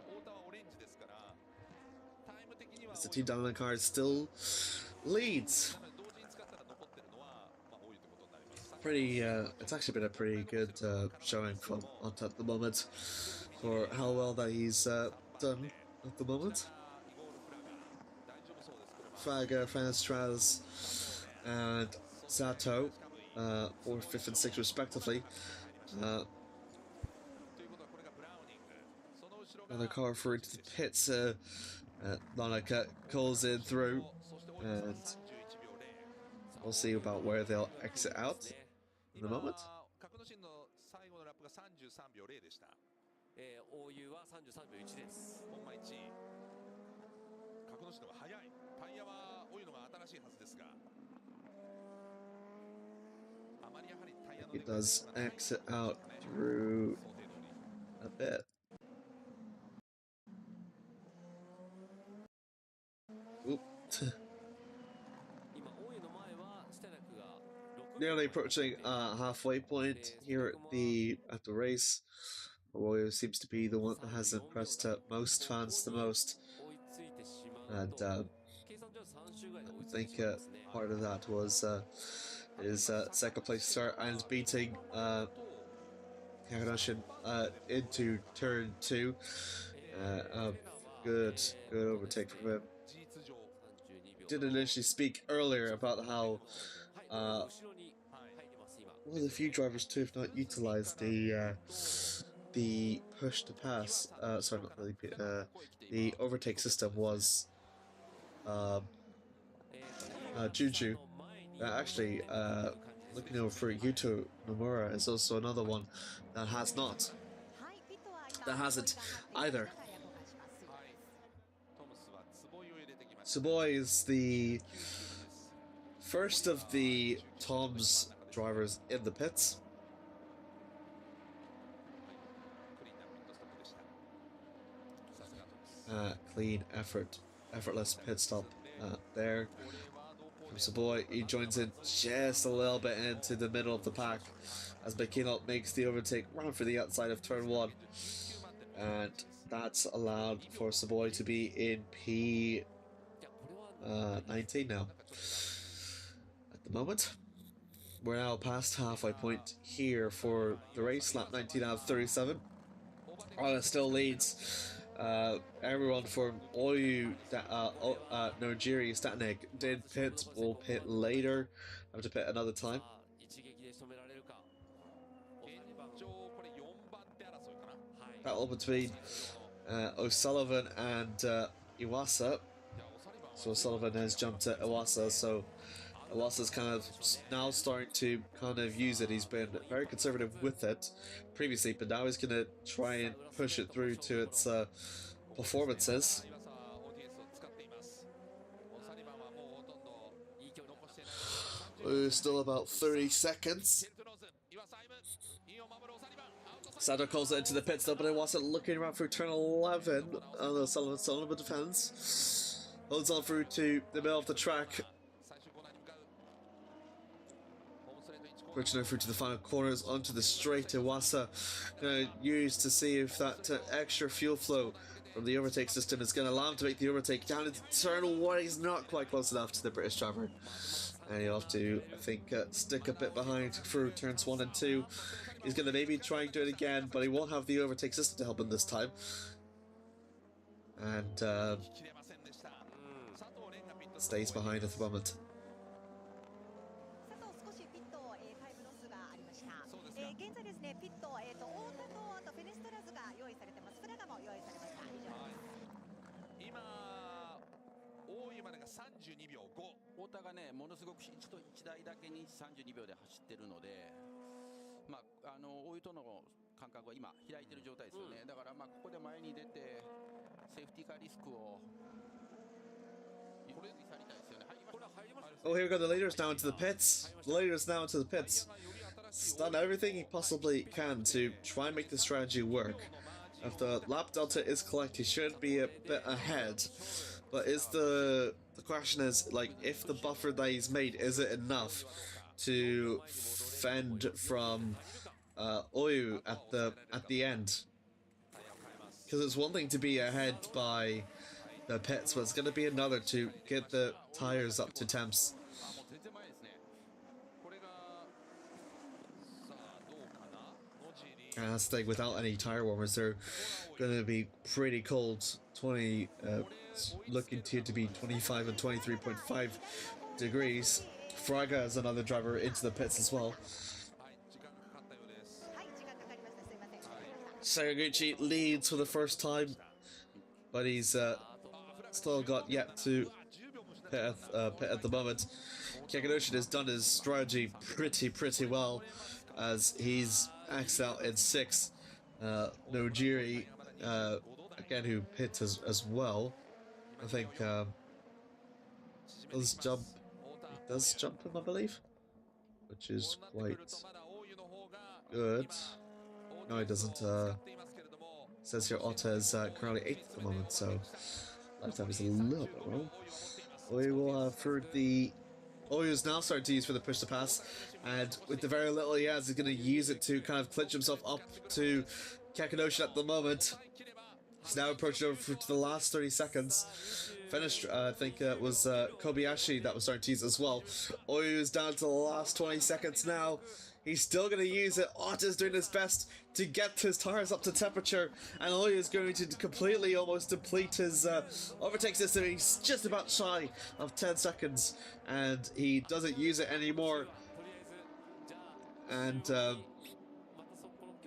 Team Dynamite car still leads. It's actually been a pretty good showing from Ohta at the moment for how well that he's done at the moment. Fraga, Fanastraz, and Sato, 4th, 5th, and 6th respectively. Another car for into the pits. Nanaka calls in through, and we'll see about where they'll exit out in the moment. He does exit out through a bit. Oop. Nearly approaching halfway point here at the race. Arroyo seems to be the one that has impressed most fans the most, and I think part of that was his second place start and beating Kakunoshin into turn 2. A good overtake from him. Did initially speak earlier about how one of the few drivers to have not utilized the push to pass, sorry, not really, the overtake system was Juju. Actually, looking over for Yuto Nomura is also another one that has not. That hasn't either. Tsuboi is the first of the Tom's drivers in the pits. Clean effortless pit stop there from Tsuboi. He joins in just a little bit into the middle of the pack as Makino makes the overtake, run for the outside of turn 1, and that's allowed for Tsuboi to be in P19 now. At the moment, we're now past halfway point here for the race, lap 19 out of 37. Ohta still leads. Everyone from Oyu, Nojiri, Statnik did pit, will pit later. I have to pit another time. battle between O'Sullivan and Iwasa. So O'Sullivan has jumped to Iwasa, so Iwasa's kind of now starting to kind of use it. He's been very conservative with it previously, but now he's going to try and push it through to its performances. Still about 30 seconds. Sado calls it into the pits though, but it wasn't looking around through turn 11. Oh, Sullivan defends. Holds on through to the middle of the track. Pushing through to the final corners onto the straight. Iwasa going to use to see if that extra fuel flow from the overtake system is going to allow him to make the overtake down into turn 1. He's not quite close enough to the British driver. And he'll have to, I think, stick a bit behind through turns 1 and 2. He's going to maybe try and do it again, but he won't have the overtake system to help him this time. And stays behind at the moment. 現在ですね、ピット、太田とあとフェネストラズが用意されてます。フラガも用意されました。以上です。今、大井までが32秒5。太田がね、ものすごく1台だけに32秒で走ってるので、まあ、大井との間隔は今開いてる状態ですよね。だからまあここで前に出てセーフティーカーリスクをこれに去りたいですよね。入りました。Oh, here we go. The leader's now into the pits. The leader's now into the pits. He's done everything he possibly can to try and make the strategy work. If the lap delta is correct, he should be a bit ahead. But is the question is, like, if the buffer that he's made, is it enough to fend from Oyu at the end? Because it's one thing to be ahead by the pits, but it's going to be another to get the tires up to temps. And that's the thing, without any tire warmers, they're going to be pretty cold. 20, looking to be 25 and 23.5 degrees. Fraga is another driver into the pits as well. Sakaguchi leads for the first time, but he's still got yet to pit at the moment. Kakunoshin has done his strategy pretty well, as he's axed out in 6. Nojiri, again, who pit as well. I think does jump him, I believe, which is quite good. No, he doesn't. Says here Ohta is currently 8th at the moment, so lifetime is a little bit wrong. We will for the Oyu's now starting to use for the push to pass, and with the very little he has, he's going to use it to kind of clinch himself up to Kakunoshin at the moment. He's now approaching over to the last 30 seconds. Finished, I think it was Kobayashi that was starting to use as well. Oyu's down to the last 20 seconds now. He's still going to use it. Ohta's doing his best to get his tires up to temperature, and Oyu is going to completely almost deplete his overtake system. He's just about shy of 10 seconds, and he doesn't use it anymore. And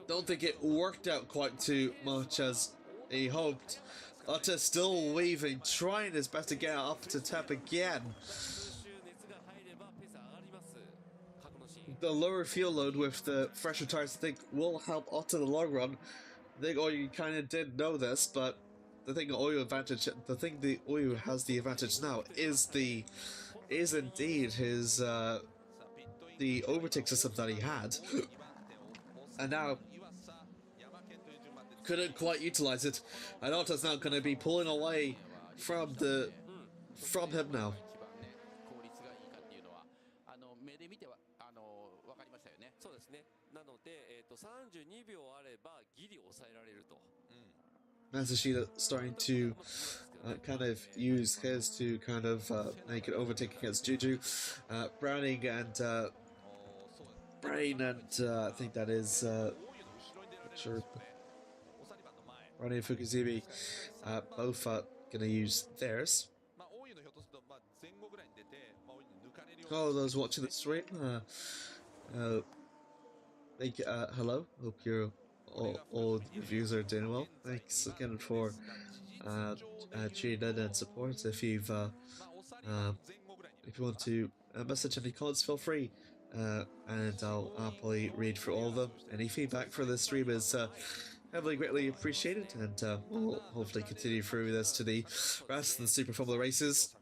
don't think it worked out quite too much as he hoped. Ohta still weaving, trying his best to get up to temp again. The lower fuel load with the fresher tires, I think, will help Ohta in the long run. I think Oyu kind of did know this, but the thing the Oyu has the advantage now is indeed his the overtake system that he had, and now couldn't quite utilize it. And Ohta's now going to be pulling away from him now. Matsushita starting to kind of use his to kind of make an overtake against Juju. Browning and Brain and I think that is not sure. Browning and Fukuzumi both going to use theirs. Oh, those watching the stream, hello. Hope you're all the reviews are doing well. Thanks again for tuning in and support. If you want to message any comments, feel free, and I'll happily read through all of them. Any feedback for this stream is heavily greatly appreciated, and we'll hopefully continue through this to the rest of the Super Formula races.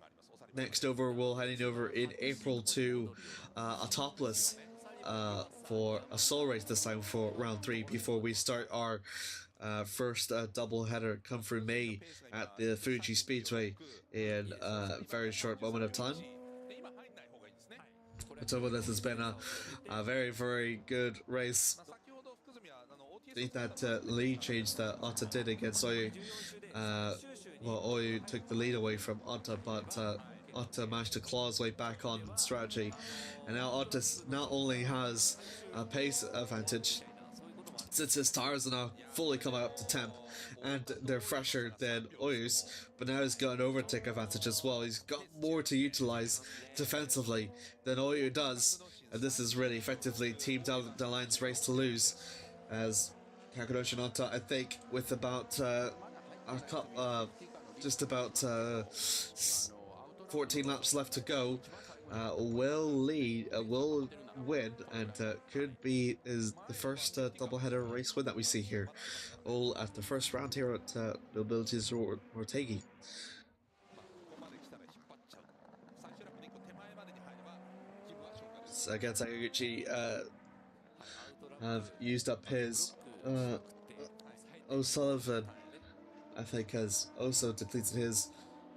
Next over, we'll heading over in April to a topless for a solo race this time for round 3 before we start our first double header come through May at the Fuji Speedway in a very short moment of time. But over this has been a very, very good race. I think that lead change that Ohta did against Oyu, Oyu took the lead away from Ohta, but Ohta managed to claw his way back on strategy, and now Ohta not only has a pace advantage, since his tires are now fully coming up to temp, and they're fresher than Oyu's, but now he's got an overtake advantage as well. He's got more to utilize defensively than Oyu does, and this is really effectively Team Down the Line's race to lose, as Kakunoshin Ohta, I think, with about just about 14 laps left to go, will win, and could be the first doubleheader race win that we see here, all at the first round here at Mobility Resort Motegi. So again, Sakaguchi have used up his O'Sullivan, I think, has also depleted his.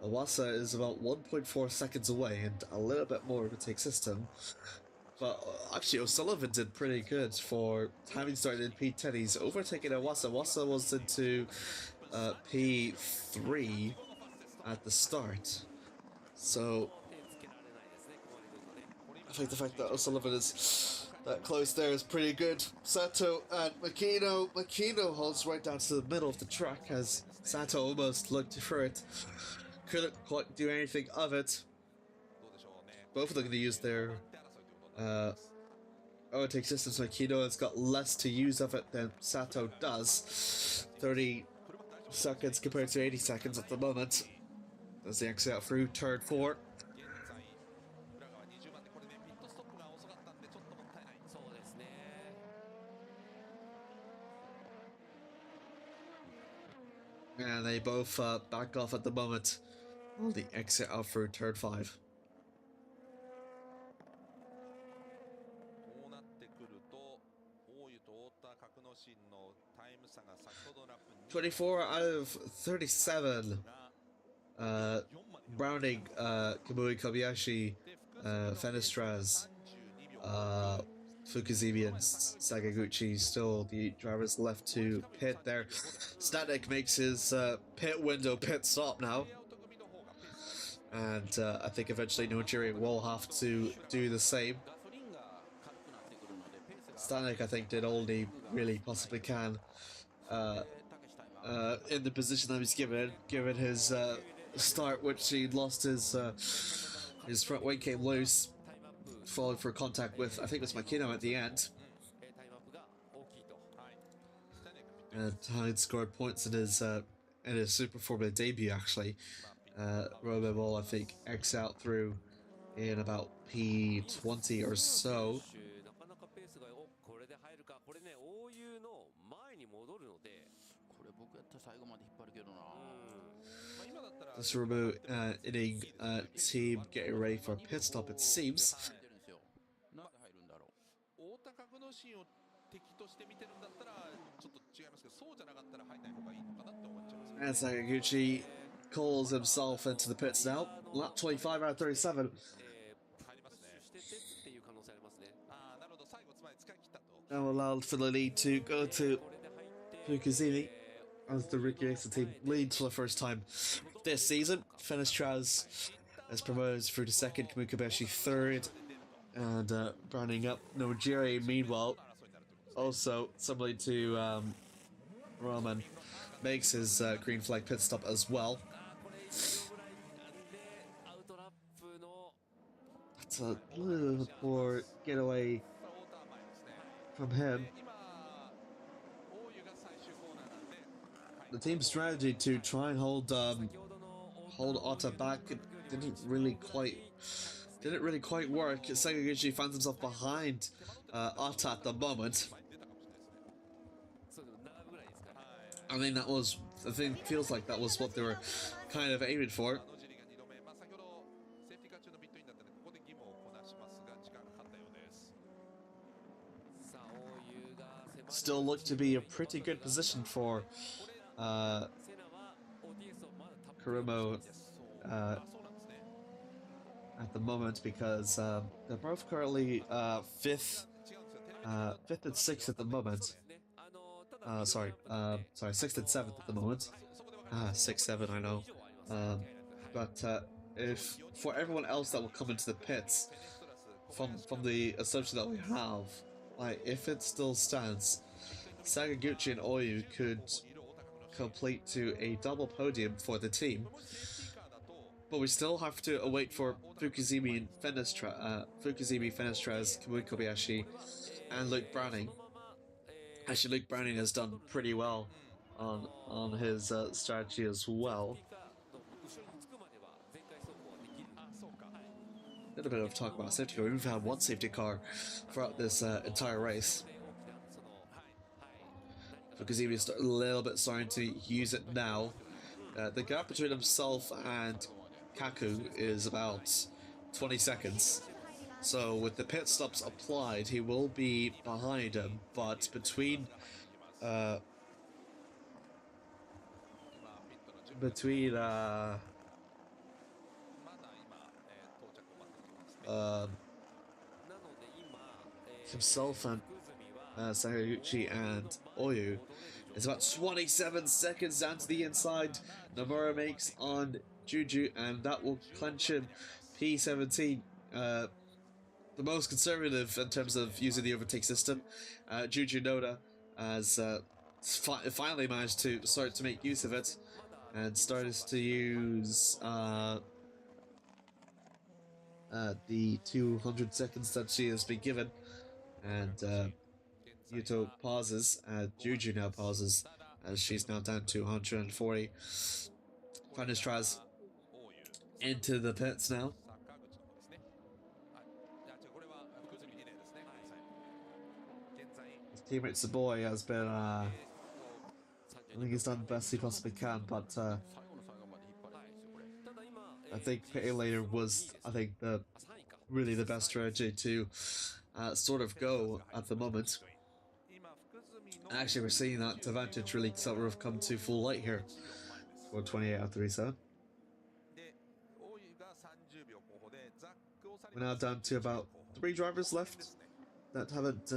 Iwasa is about 1.4 seconds away and a little bit more of a take system. But actually, O'Sullivan did pretty good for having started in P10. He's overtaken Iwasa. Iwasa was into P3 at the start. So I think the fact that O'Sullivan is that close there is pretty good. Sato and Makino holds right down to the middle of the track as Sato almost looked for it. Couldn't quite do anything of it. Both of them going to use their overtake systems. Makino has got less to use of it than Sato does. 30 seconds compared to 80 seconds at the moment. As they exit out through turn 4. And they both back off at the moment. Well, the exit out through turn 5. 24 out of 37. Browning, Kamui Kobayashi, Fenestraz, Fukuzimi and Sakaguchi still the drivers left to pit there. Static makes his pit stop now. And I think eventually Nojiri will have to do the same. Static, I think, did all he really possibly can in the position that he's given his start, which he lost his front wing came loose, followed for contact with, I think it was Makino at the end. And Hyde scored points in his Super Formula debut, actually. Roboball, I think, X out through in about P20 or so. This remote inning team getting ready for a pit stop, it seems. And Sakaguchi calls himself into the pits now. Lap 25 out of 37. Now allowed for the lead to go to Fukuzimi as the Rookie Racer team leads for the first time this season. Fenestraz is promoted through to second, Kamui Kobayashi third, and rounding up Nojiri, meanwhile, also similarly to Roman, makes his green flag pit stop as well. That's a little poor getaway from him. the team's strategy to try and hold Ohta back didn't really quite work. Sakaguchi finds himself behind Ohta at the moment. I mean, I think feels like that was what they were kind of aiming for. Still looked to be a pretty good position for Kurumo at the moment, because they're both currently fifth and sixth at the moment. Sorry, sixth and seventh at the moment. 6-7, I know. But if for everyone else that will come into the pits, from the assumption that we have, like, if it still stands, Sakaguchi and Oyu could complete to a double podium for the team. But we still have to await for Fukuzimi, Fenestrez, Kamui Kobayashi, and Luke Browning. Actually, Luke Browning has done pretty well on his strategy as well. A little bit of talk about safety car. We've had one safety car throughout this entire race. Fukuzimi is a little bit starting to use it now. The gap between himself and Kaku is about 20 seconds. So with the pit stops applied, he will be behind him, but between himself and Sakaguchi and Oyu, it's about 27 seconds down to the inside. Nomura makes on Juju, and that will clinch him. P17, the most conservative in terms of using the overtake system. Juju Noda has finally managed to start to make use of it, and started to use the 200 seconds that she has been given. And Yuto pauses, Juju now pauses, as she's now down to 140. Finest tries into the pits now. His teammate Saboy has been, I think he's done the best he possibly can, but I think pitting later was, really the best strategy to sort of go at the moment. Actually, we're seeing that advantage really sort of come to full light here for 28 out of 37. We're now down to about 3 drivers left that haven't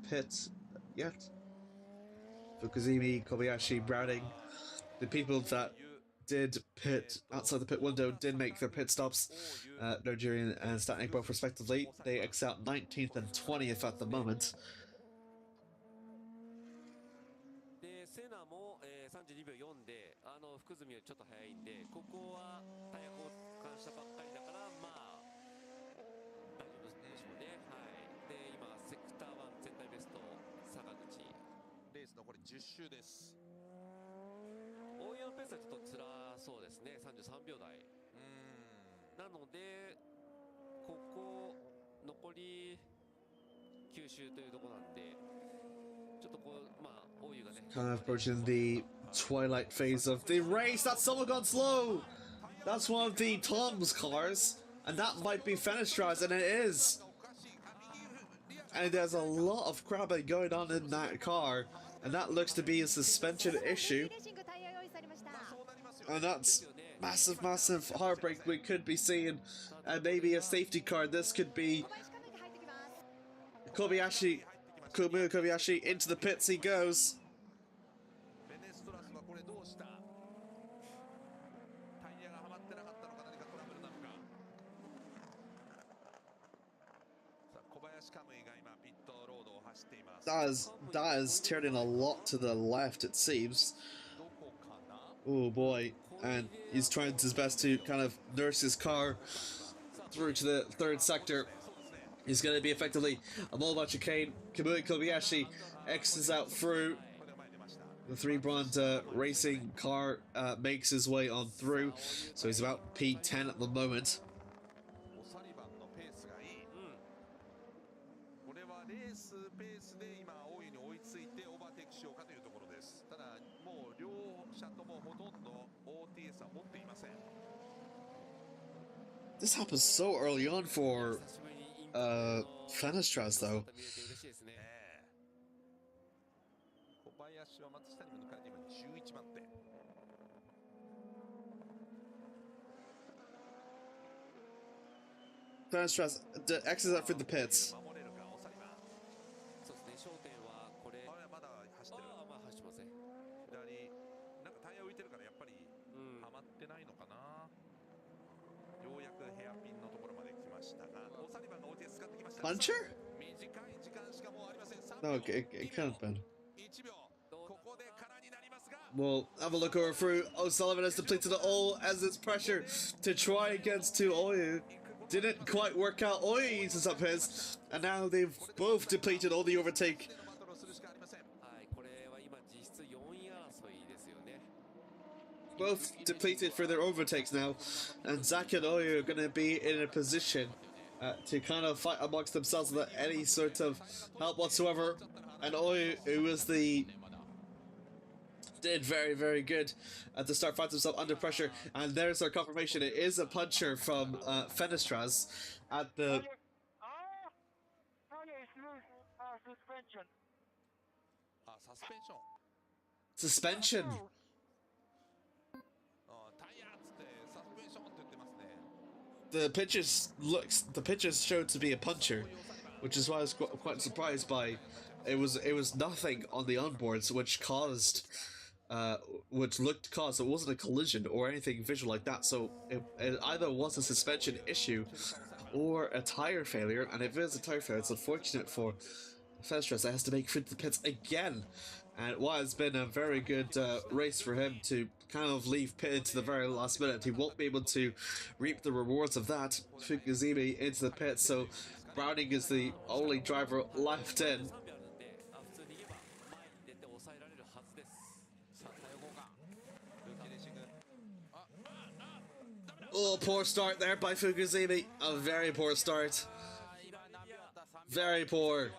pit yet. Fukuzimi, Kobayashi, Browning. The people that did pit outside the pit window did make their pit stops. Nigerian and Statnik both respectively. They excel 19th and 20th at the moment. Kind of approaching the twilight phase of the race. That's someone gone slow. That's one of the Tom's cars, and that might be Fenestrez, and it is. And there's a lot of crabbing going on in that car, and that looks to be a suspension issue. And that's massive heartbreak we could be seeing, and maybe a safety car. This could be Kobayashi, Kumu Kobayashi into the pits he goes. That is turning a lot to the left, it seems. Oh boy, and he's trying his best to kind of nurse his car through to the third sector. He's going to be effectively a mobile chicane. Kamui Kobayashi X's out through. The three brand racing car makes his way on through, so he's about P10 at the moment. オサリバンのペースがいい、これはレースペースで今大井に追いついてオーバーテイクしようかというところです。ただもう両者ともほとんど OTS は持っていません。 This happens so early on for Fenestras though. 小林は松下にも抜かれて今11番手。 Fenestras exits out through the pits. 守れるかオサリバン。そうですね、焦点はこれ、あれまだ走ってる。まあ走ってません。左なんかタイヤ浮いてるからやっぱりはまってないのかな。ようやくヘアピンのところまで来ましたが、オサリバンが OTS 使ってきました。 Puncher? 短い時間しかもうありません。 No, it can't have been. 1秒ここで空になりますが、 We'll have a look over through. O'Sullivan has depleted it all as it's pressure to try against two Oyu. Didn't quite work out. Oyu uses up his, and now they've both depleted all the overtake. バトルをするしかありません。はい、これは今実質4位争いですよね。 Both depleted for their overtakes now, and Zach and Oyu are going to be in a position to kind of fight amongst themselves without any sort of help whatsoever. And Oyu, who was did very, very good at the start, finds himself under pressure, and there's our confirmation. It is a puncher from Fenestras at the suspension. あ、サスペンション。 suspension. あ、タイヤっつってサスペンションって言ってますね。 The pitches showed to be a puncher, which is why I was quite surprised by. It was nothing on the onboards, which caused it wasn't a collision or anything visual like that. So it either was a suspension issue or a tire failure, and if it is a tire failure, it's unfortunate for Fenestras that has to make it to the pits again. And while it's been a very good race for him to kind of leave pit into the very last minute, he won't be able to reap the rewards of that. Fukuzimi into the pit, so Browning is the only driver left in. 3秒あるんで、普通に逃げば前に出て抑えられるはずです。さあ、対応交換。 Oh, poor start there by Fukuzimi. A very poor start. Very poor.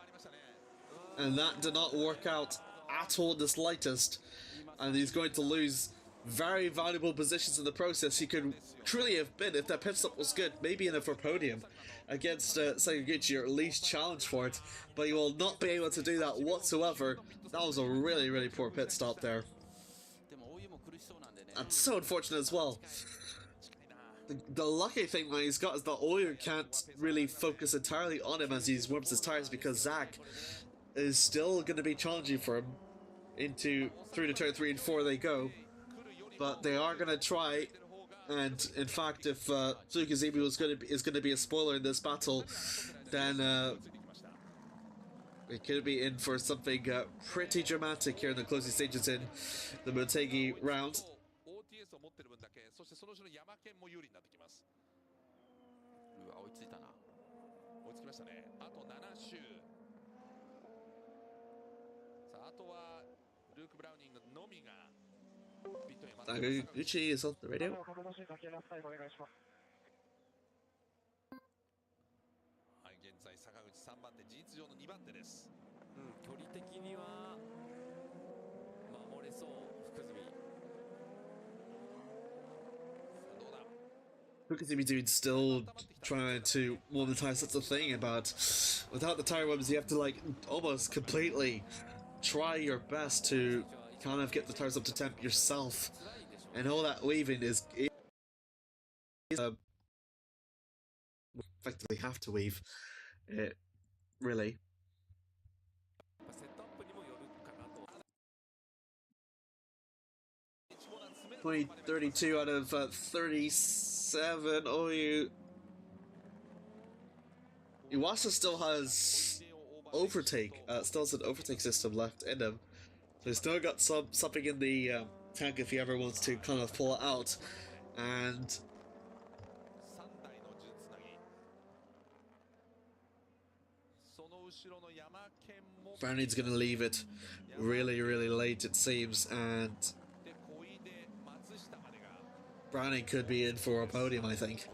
And that did not work out at all in the slightest. And he's going to lose very valuable positions in the process. He could truly have been, if that pit stop was good, maybe in it for podium against Sakaguchi, or at least challenge for it. But he will not be able to do that whatsoever. That was a really, really poor pit stop there. And so unfortunate as well. The lucky thing that he's got is that Oyu can't really focus entirely on him as he warms his tires, because Zach is still going to be challenging for him through to turn 3 and 4 they go. But they are going to try, and in fact, if Fukuzimi is going to be a spoiler in this battle, then it could be in for something pretty dramatic here in the closing stages in the Motegi round. OTS を持ってる分だけ、そしてその後ろ山県も有利になってきます。うわ、追いついたな。追いつきましたね。あと7周。さあ、あとはルーク・ブラウニングのみがピットに待っています。 Uchi is on the radio. はい、現在坂口3番手、事実上の2番手です。距離的には守れそう、福住。 Fukuzimi dude still trying to warm the tires. That's the thing about without the tire warmers, you have to like almost completely try your best to kind of get the tires up to temp yourself, and all that weaving is effectively have to weave it, really. セットアップにもよるかなと。 32 out of 37. Oyu Iwasa still has overtake. Still has an overtake system left in him. So he's still got something in the tank if he ever wants to kind of pull it out. And 3台の順つなぎ。その後 Browning's going to leave it really, really late, it seems, and Browning could be in for a podium, I think.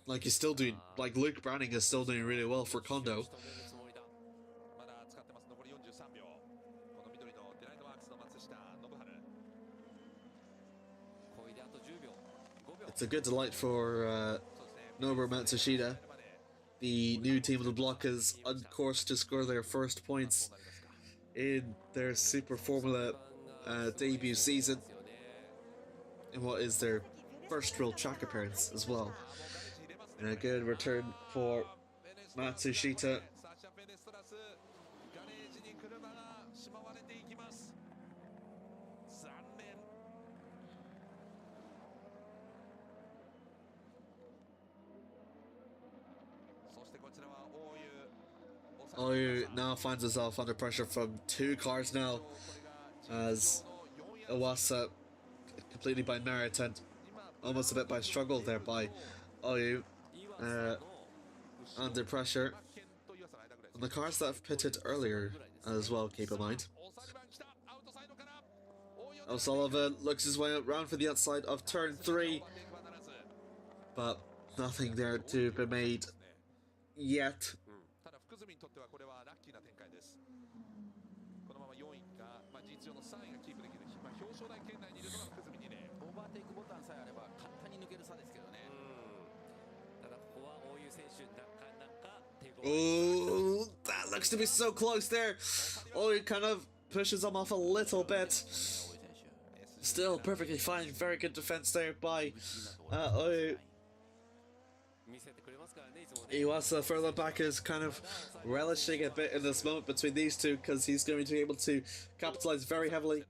Like, he's still doing, like, Luke Browning is still doing really well for Kondo. It's a good delight for Nobuo Matsushita. The new team of the block is on course to score their first points in their Super Formula debut season, in what is their first real track appearance as well. And a good return for Matsushita. Oyu now finds himself under pressure from two cars now, as Iwasa, completely by merit and almost a bit by struggle there by Oyu, under pressure. And the cars that have pitted earlier as well, keep in mind. O'Sullivan looks his way around for the outside of turn 3, but nothing there to be made yet. Oh, that looks to be so close there. Oh, he kind of pushes him off a little bit. Still perfectly fine. Very good defense there by Iwasa. Further back is kind of relishing a bit in this moment between these two, because he's going to be able to capitalize very heavily.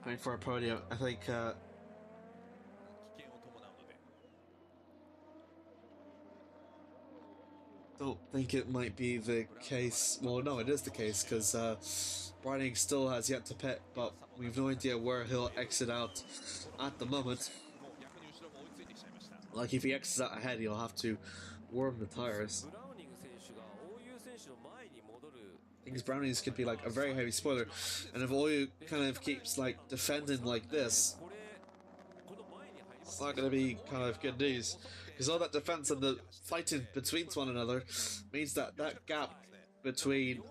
Going for a podium, I think. Don't think it might be the case. Well, no, it is the case, because Browning still has yet to pit, but we've no idea where he'll exit out at the moment. Like, if he exits out ahead, he'll have to warm the tires. Because Brownies could be like a very heavy spoiler, and if Oyu kind of keeps like defending like this, it's not going to be kind of good news, because all that defense and the fighting between one another means that that gap between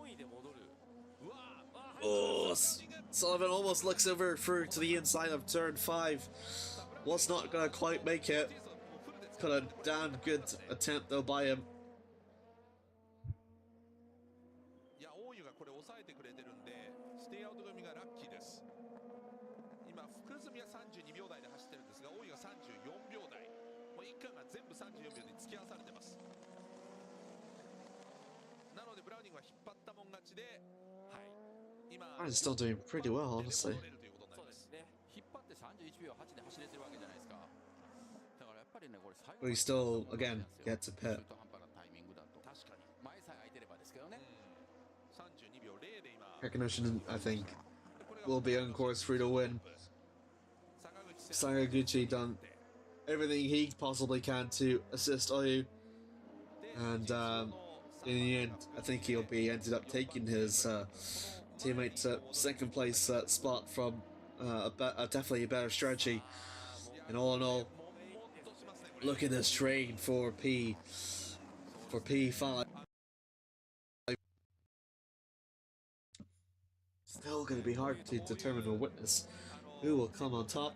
Sullivan almost looks over through to the inside of turn 5, was not going to quite make it. Got a damn good attempt though by him. I'm still doing pretty well, honestly. But he still, again, gets a pit. Kakunoshin, I think, will be on course for the win. Sakaguchi done everything he possibly can to assist Oyu, and in the end, I think he'll be ended up taking his teammate's second place spot from definitely a better strategy. And all in all, look at this train for P5. Still going to be hard to determine or witness who will come on top.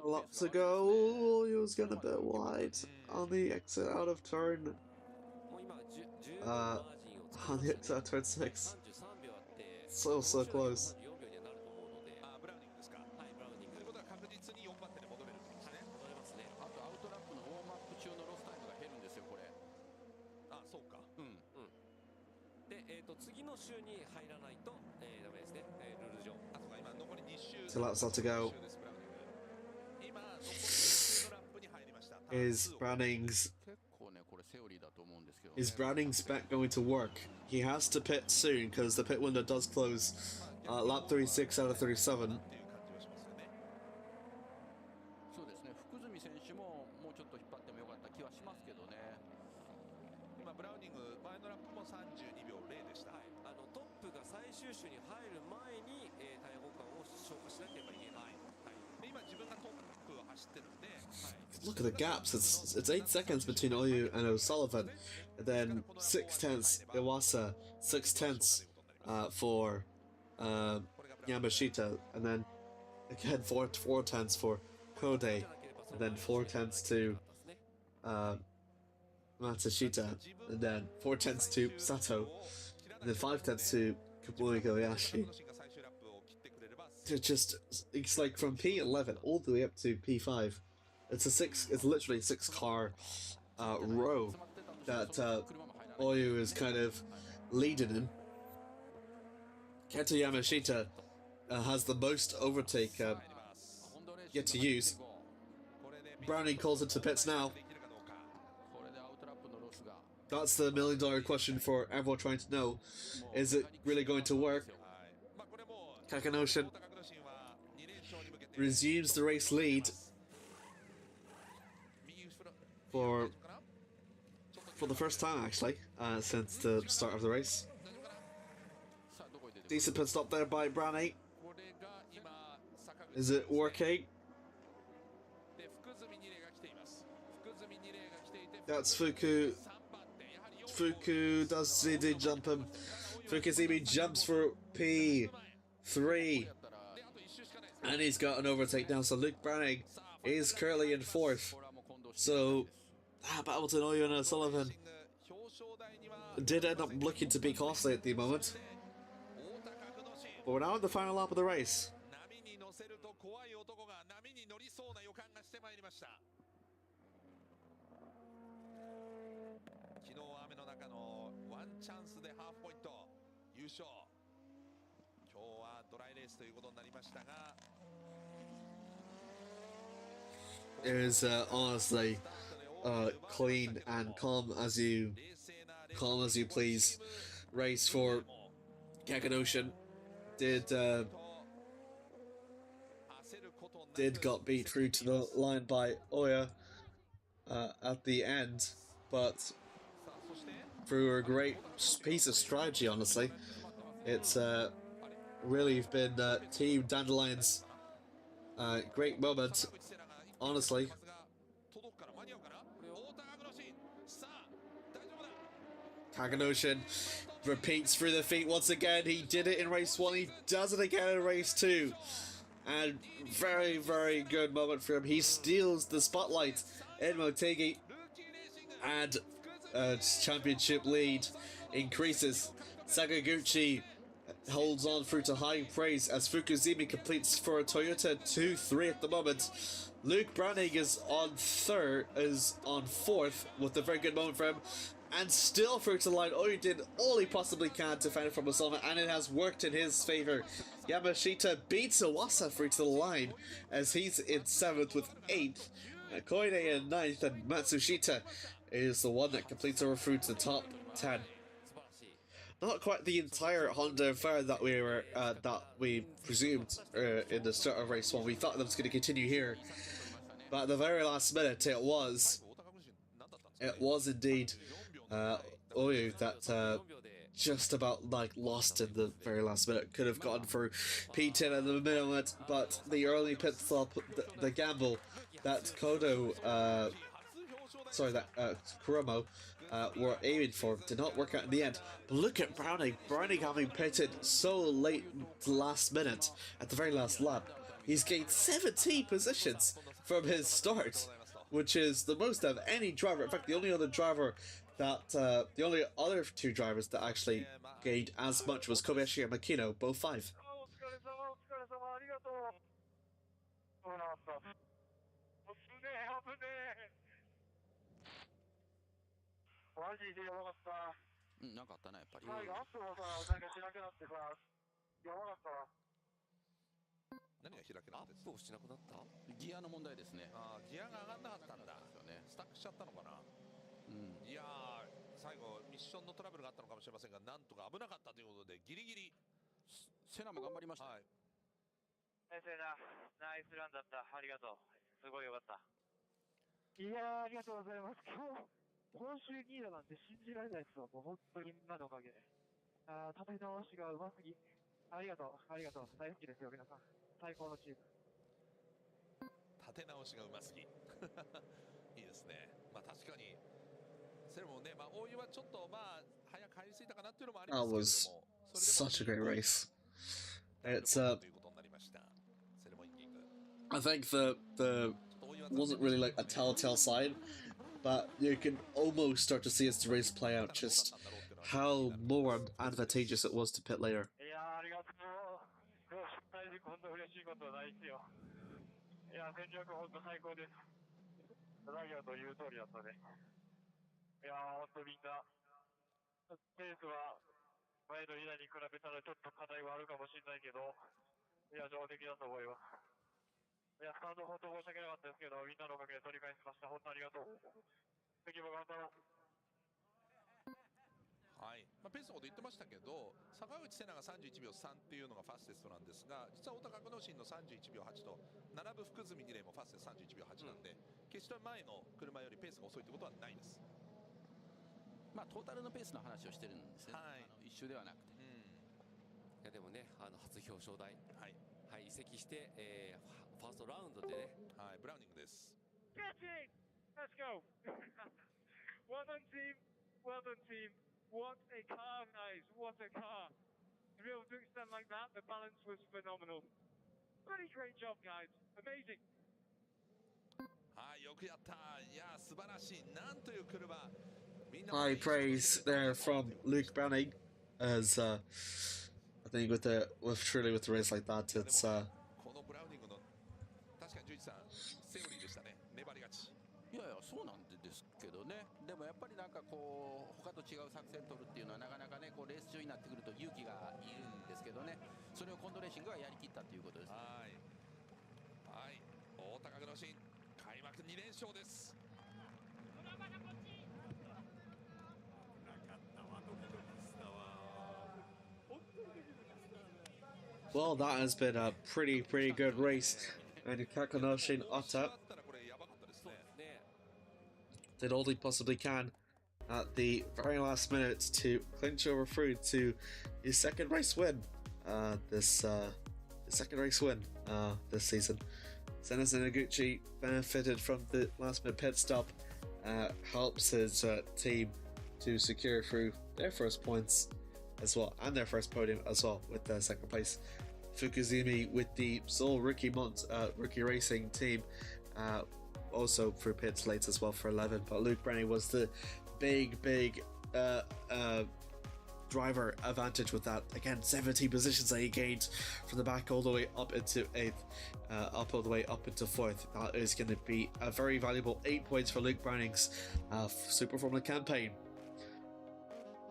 A lot to go. Oh, he was getting a bit wide on the exit out of turn. もう今十分 Uh, マージンを作 on っ the て exit out of turn 6. 33秒あって So 4 close. 秒にはなると思うので、あ、ブラウニングですか。はい、ブラウニングということは確実に4番手で戻れるってことですね。戻れますね。あとアウトラップのウォームアップ中のロスタイムが減るんですよこれ。あ、そうか。で、次の週に入らないと、ダメですね、ルール上。あ、そうか、今残り2周。 So that's all to go. 今残り2周のラップに入りました。 Is Browning's 結構ねこれセオリーだと思うんですけど、ね。 is Browning's bet going to work? He has to pit soon because the pit window does close. Lap 36 out of 37. っていう感じはしますよね。そうですね。福住選手ももうちょっと引っ張ってもよかった気はしますけどね。今ブラウニング前のラップも32秒0でした。はい、トップが最終週に入る前に、タイヤ交換を消化しなければいけない。はい、で今自分がトップを走ってるんで、Look at the gaps. It's 8 seconds between Oyu and O'Sullivan, and then 6/10 Iwasa, 6/10 for Yamashita, and then again 4/10 for Kode, and then 4/10 to Matsushita, and then 4/10 to Sato, and then 5/10 to Kabui Kobayashi. It's like from P11 all the way up to P5. It's literally a 6-car row that Oyu is kind of leading in. Kento Yamashita has the most overtake yet to use. Browning calls into pits now. That's the million-dollar question for everyone trying to know. Is it really going to work? Kakunoshin resumes the race lead for the first time, actually, since the start of the race. Decent pit stop there by Browning. Is it working? That's Fuku. Fuku does CD jump him. Fukuzimi jumps for P3. And he's got an overtake now, so Luke Browning is currently in 4th. So, Battleton, Oyu and O'Sullivan did end up looking to be costly at the moment. But we're now at the final lap of the race. It was honestly clean and calm as you please race for Kakunoshin. Did got beat through to the line by Oya at the end, but through a great piece of strategy, honestly. It's really been Team Dandelion's great moment, honestly. Kakunoshin repeats through the feet once again. He did it in race 1, he does it again in race 2. And very, very good moment for him. He steals the spotlight in Motegi, and championship lead increases. Sakaguchi holds on through to high praise as Fukuzimi completes for a Toyota 2-3 at the moment. Luke Browning is on 4th with a very good moment for him. And still through to the line, Oyu did all he possibly can to fend it from O'Sullivan, and it has worked in his favour. Yamashita beats Iwasa through to the line as he's in 7th with 8th. Koide in 9th, and Matsushita is the one that completes over through to the top 10. Not quite the entire Honda affair that we presumed in the start of race 1. We thought that was going to continue here, but at the very last minute, it was indeed Oyu that just about lost in the very last minute. Could have gotten for P10 at the minute, but the early pit stop, the gamble that Kuromo were aiming for did not work out in the end. But look at Browning having pitted so late last minute at the very last lap. he's gained 17 positions from his start, which is the most of any driver. In fact, the only other two drivers that actually gained as much was Kobayashi and Makino, both 5. お疲れ様、お疲れ様、ありがとう。そうなんだ。危ねえ、危ねえ。マジでやばかった。うん、なんかあったな、やっぱり。最後、アップもさ、なんかしなくなってさ、やばかったわ。何が開けなかったですか？アップをしなくなった？ギアの問題ですね。ギアが上がんなかったんだ。ですよね。スタックしちゃったのかな。いやー、最後ミッションのトラブルがあったのかもしれませんが、なんとか危なかったということでギリギリ。セナも頑張りました。はい。ナイスランだった。ありがとう。すごいよかった。いやー、ありがとうございます。今週2位だなんて信じられないですわ。もう本当にみんなのおかげで。立て直しがうますぎ。ありがとう。ありがとう。大好きですよ、皆さん。最高のチーム。立て直しがうますぎ。いいですね。まあ確かに。それもね、まあ大湯はちょっとまあ早く入りすぎたかなっていうのもありますけれども。Such a great race. It's I think the wasn't really like a telltale sign, but you can almost start to see as the race play out just how more advantageous it was to pit later. いやー、ありがとう。大事、本当嬉しいことはないですよ。いや、戦略本当最高です。ラギアと言う通りだったね。いやー、本当みんな、ペースは前の2台に比べたらちょっと課題はあるかもしれないけど、いや、上出来だと思います。いや、スタート本当申し訳なかったですけど、みんなのおかげで取り返しました。本当ありがとう。次も頑張ろう。はい、ペースのこと言ってましたけど、坂口瀬名が31秒3っていうのがファステストなんですが、実は太田格之進の31秒8と並ぶ福住二玲もファステスト31秒8なんで、決して前の車よりペースが遅いってことはないです。まあトータルのペースの話をしてるんですね。はい、一周ではなくて。いやでもね、初表彰台、はい、移籍して、ファーストラウンドでね、はい、ブラウニングです。Catch it! Let's go! Well done, team. Well done, team. What a car, guys. What a car. To be able to extend like that, the balance was phenomenal. Pretty great job, guys. Amazing. はい、よくやった。いや、素晴らしい。なんという車。High praise there from Luke Browning, as I think with the race like that, it's このブラウニングの確かにジュイさんセオリーでしたね。粘り勝ち。いやいや、そうなんですけどね。でもやっぱりなんかこう他と違う作戦取るっていうのはなかなかね、こうレース中になってくると勇気がいるんですけどね。それをコンドレーシングはやりきったということです。はい。太田格之進開幕2連勝です。Well, that has been a pretty good race, and Kakunoshin Ohta did all he possibly can at the very last minute to clinch over through to his second race win. This season. Senna Iguchi benefited from the last minute pit stop, helps his team to secure through their first points as well, and their first podium as well with the second place. Fukuzumi with the sole rookie racing team also through pits late as well for 11, but Luke Browning was the big driver advantage with that. Again, 17 positions that he gained from the back all the way up into 8th, all the way up into 4th. That is going to be a very valuable 8 points for Luke Browning's Super Formula campaign.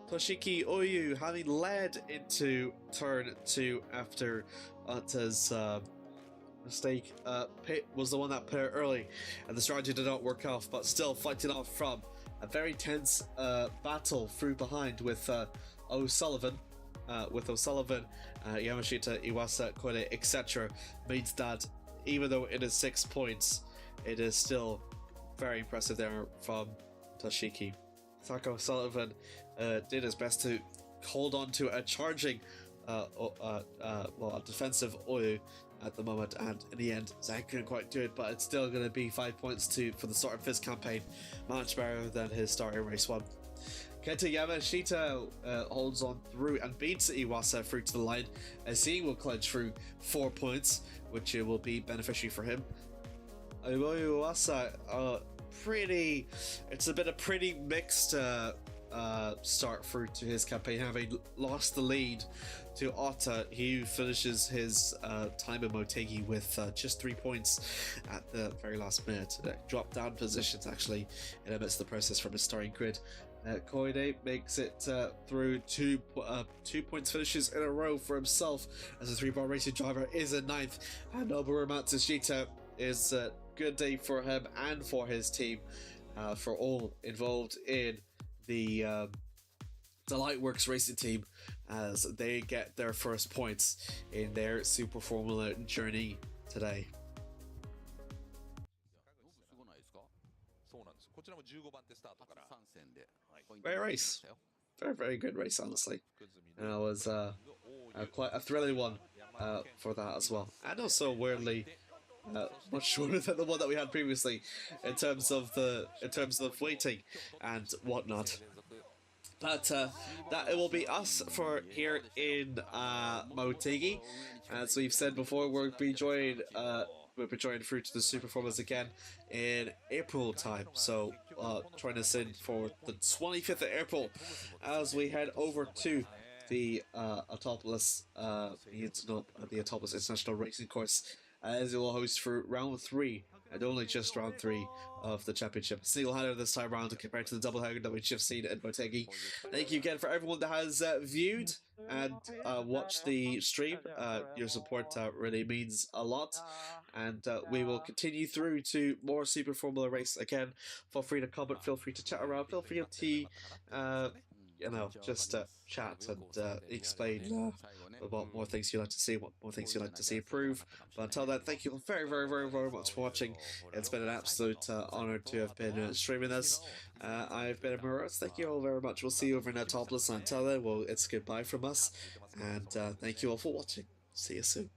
Toshiki Oyu, having led into turn 2 after Ohta's mistake, Pit was the one that put it early, and the strategy did not work off, but still fighting off from a very tense battle through behind with O'Sullivan, Yamashita, Iwasa, Koide, etc. means that even though it is 6 points, it is still very impressive there from Toshiki. Taka O'Sullivan did his best to hold on to a charging, a defensive Oyu at the moment, and in the end, Zach couldn't quite do it, but it's still going to be 5 points for the start of his campaign, much better than his start in race 1. Kenta Yamashita holds on through and beats Iwasa through to the line, as he will clinch through 4 points which will be beneficial for him. Ayumu Iwasa, it's been a pretty mixed start through to his campaign, having lost the lead to Ohta. He finishes his time in Motegi with just 3 points at the very last minute. Dropped down positions actually in amidst the process from his starting grid. Koide makes it through two points finishes in a row for himself as a 3-bar racing driver is in 9th, and Noboru Matsushita is a good day for him and for his team, for all involved in the Lightworks racing team, as they get their first points in their Super Formula journey today. すごないですか？そうなんです。こちらも15番手スタートから。初参戦でポイント Great になりま race. したよ。 Very good race, honestly. And it was quite a thrilling one for that as well. And also, weirdly, much shorter than the one that we had previously in terms of the waiting and whatnot. But that it will be us for here in Motegi. As we've said before, we'll be joined through to the Super Formers again in April time. So join us in for the 25th of April as we head over to the Autopolis International Racing Course, as it will host for round 3, and only just round 3 of the championship. Single-handed this time around compared to the double-header that we've just seen in Motegi. Thank you again for everyone that has viewed and watched the stream. Your support really means a lot, and we will continue through to more Super Formula race. Again, feel free to comment, feel free to chat around, feel free to just chat and explain what more things you'd like to see, what more things you'd like to see improve. But until then, thank you very, very, very, very much for watching. It's been an absolute honor to have been streaming this. I've been Muros. Thank you all very much. We'll see you over in Autopolis. Until then, well, it's goodbye from us, and thank you all for watching. See you soon.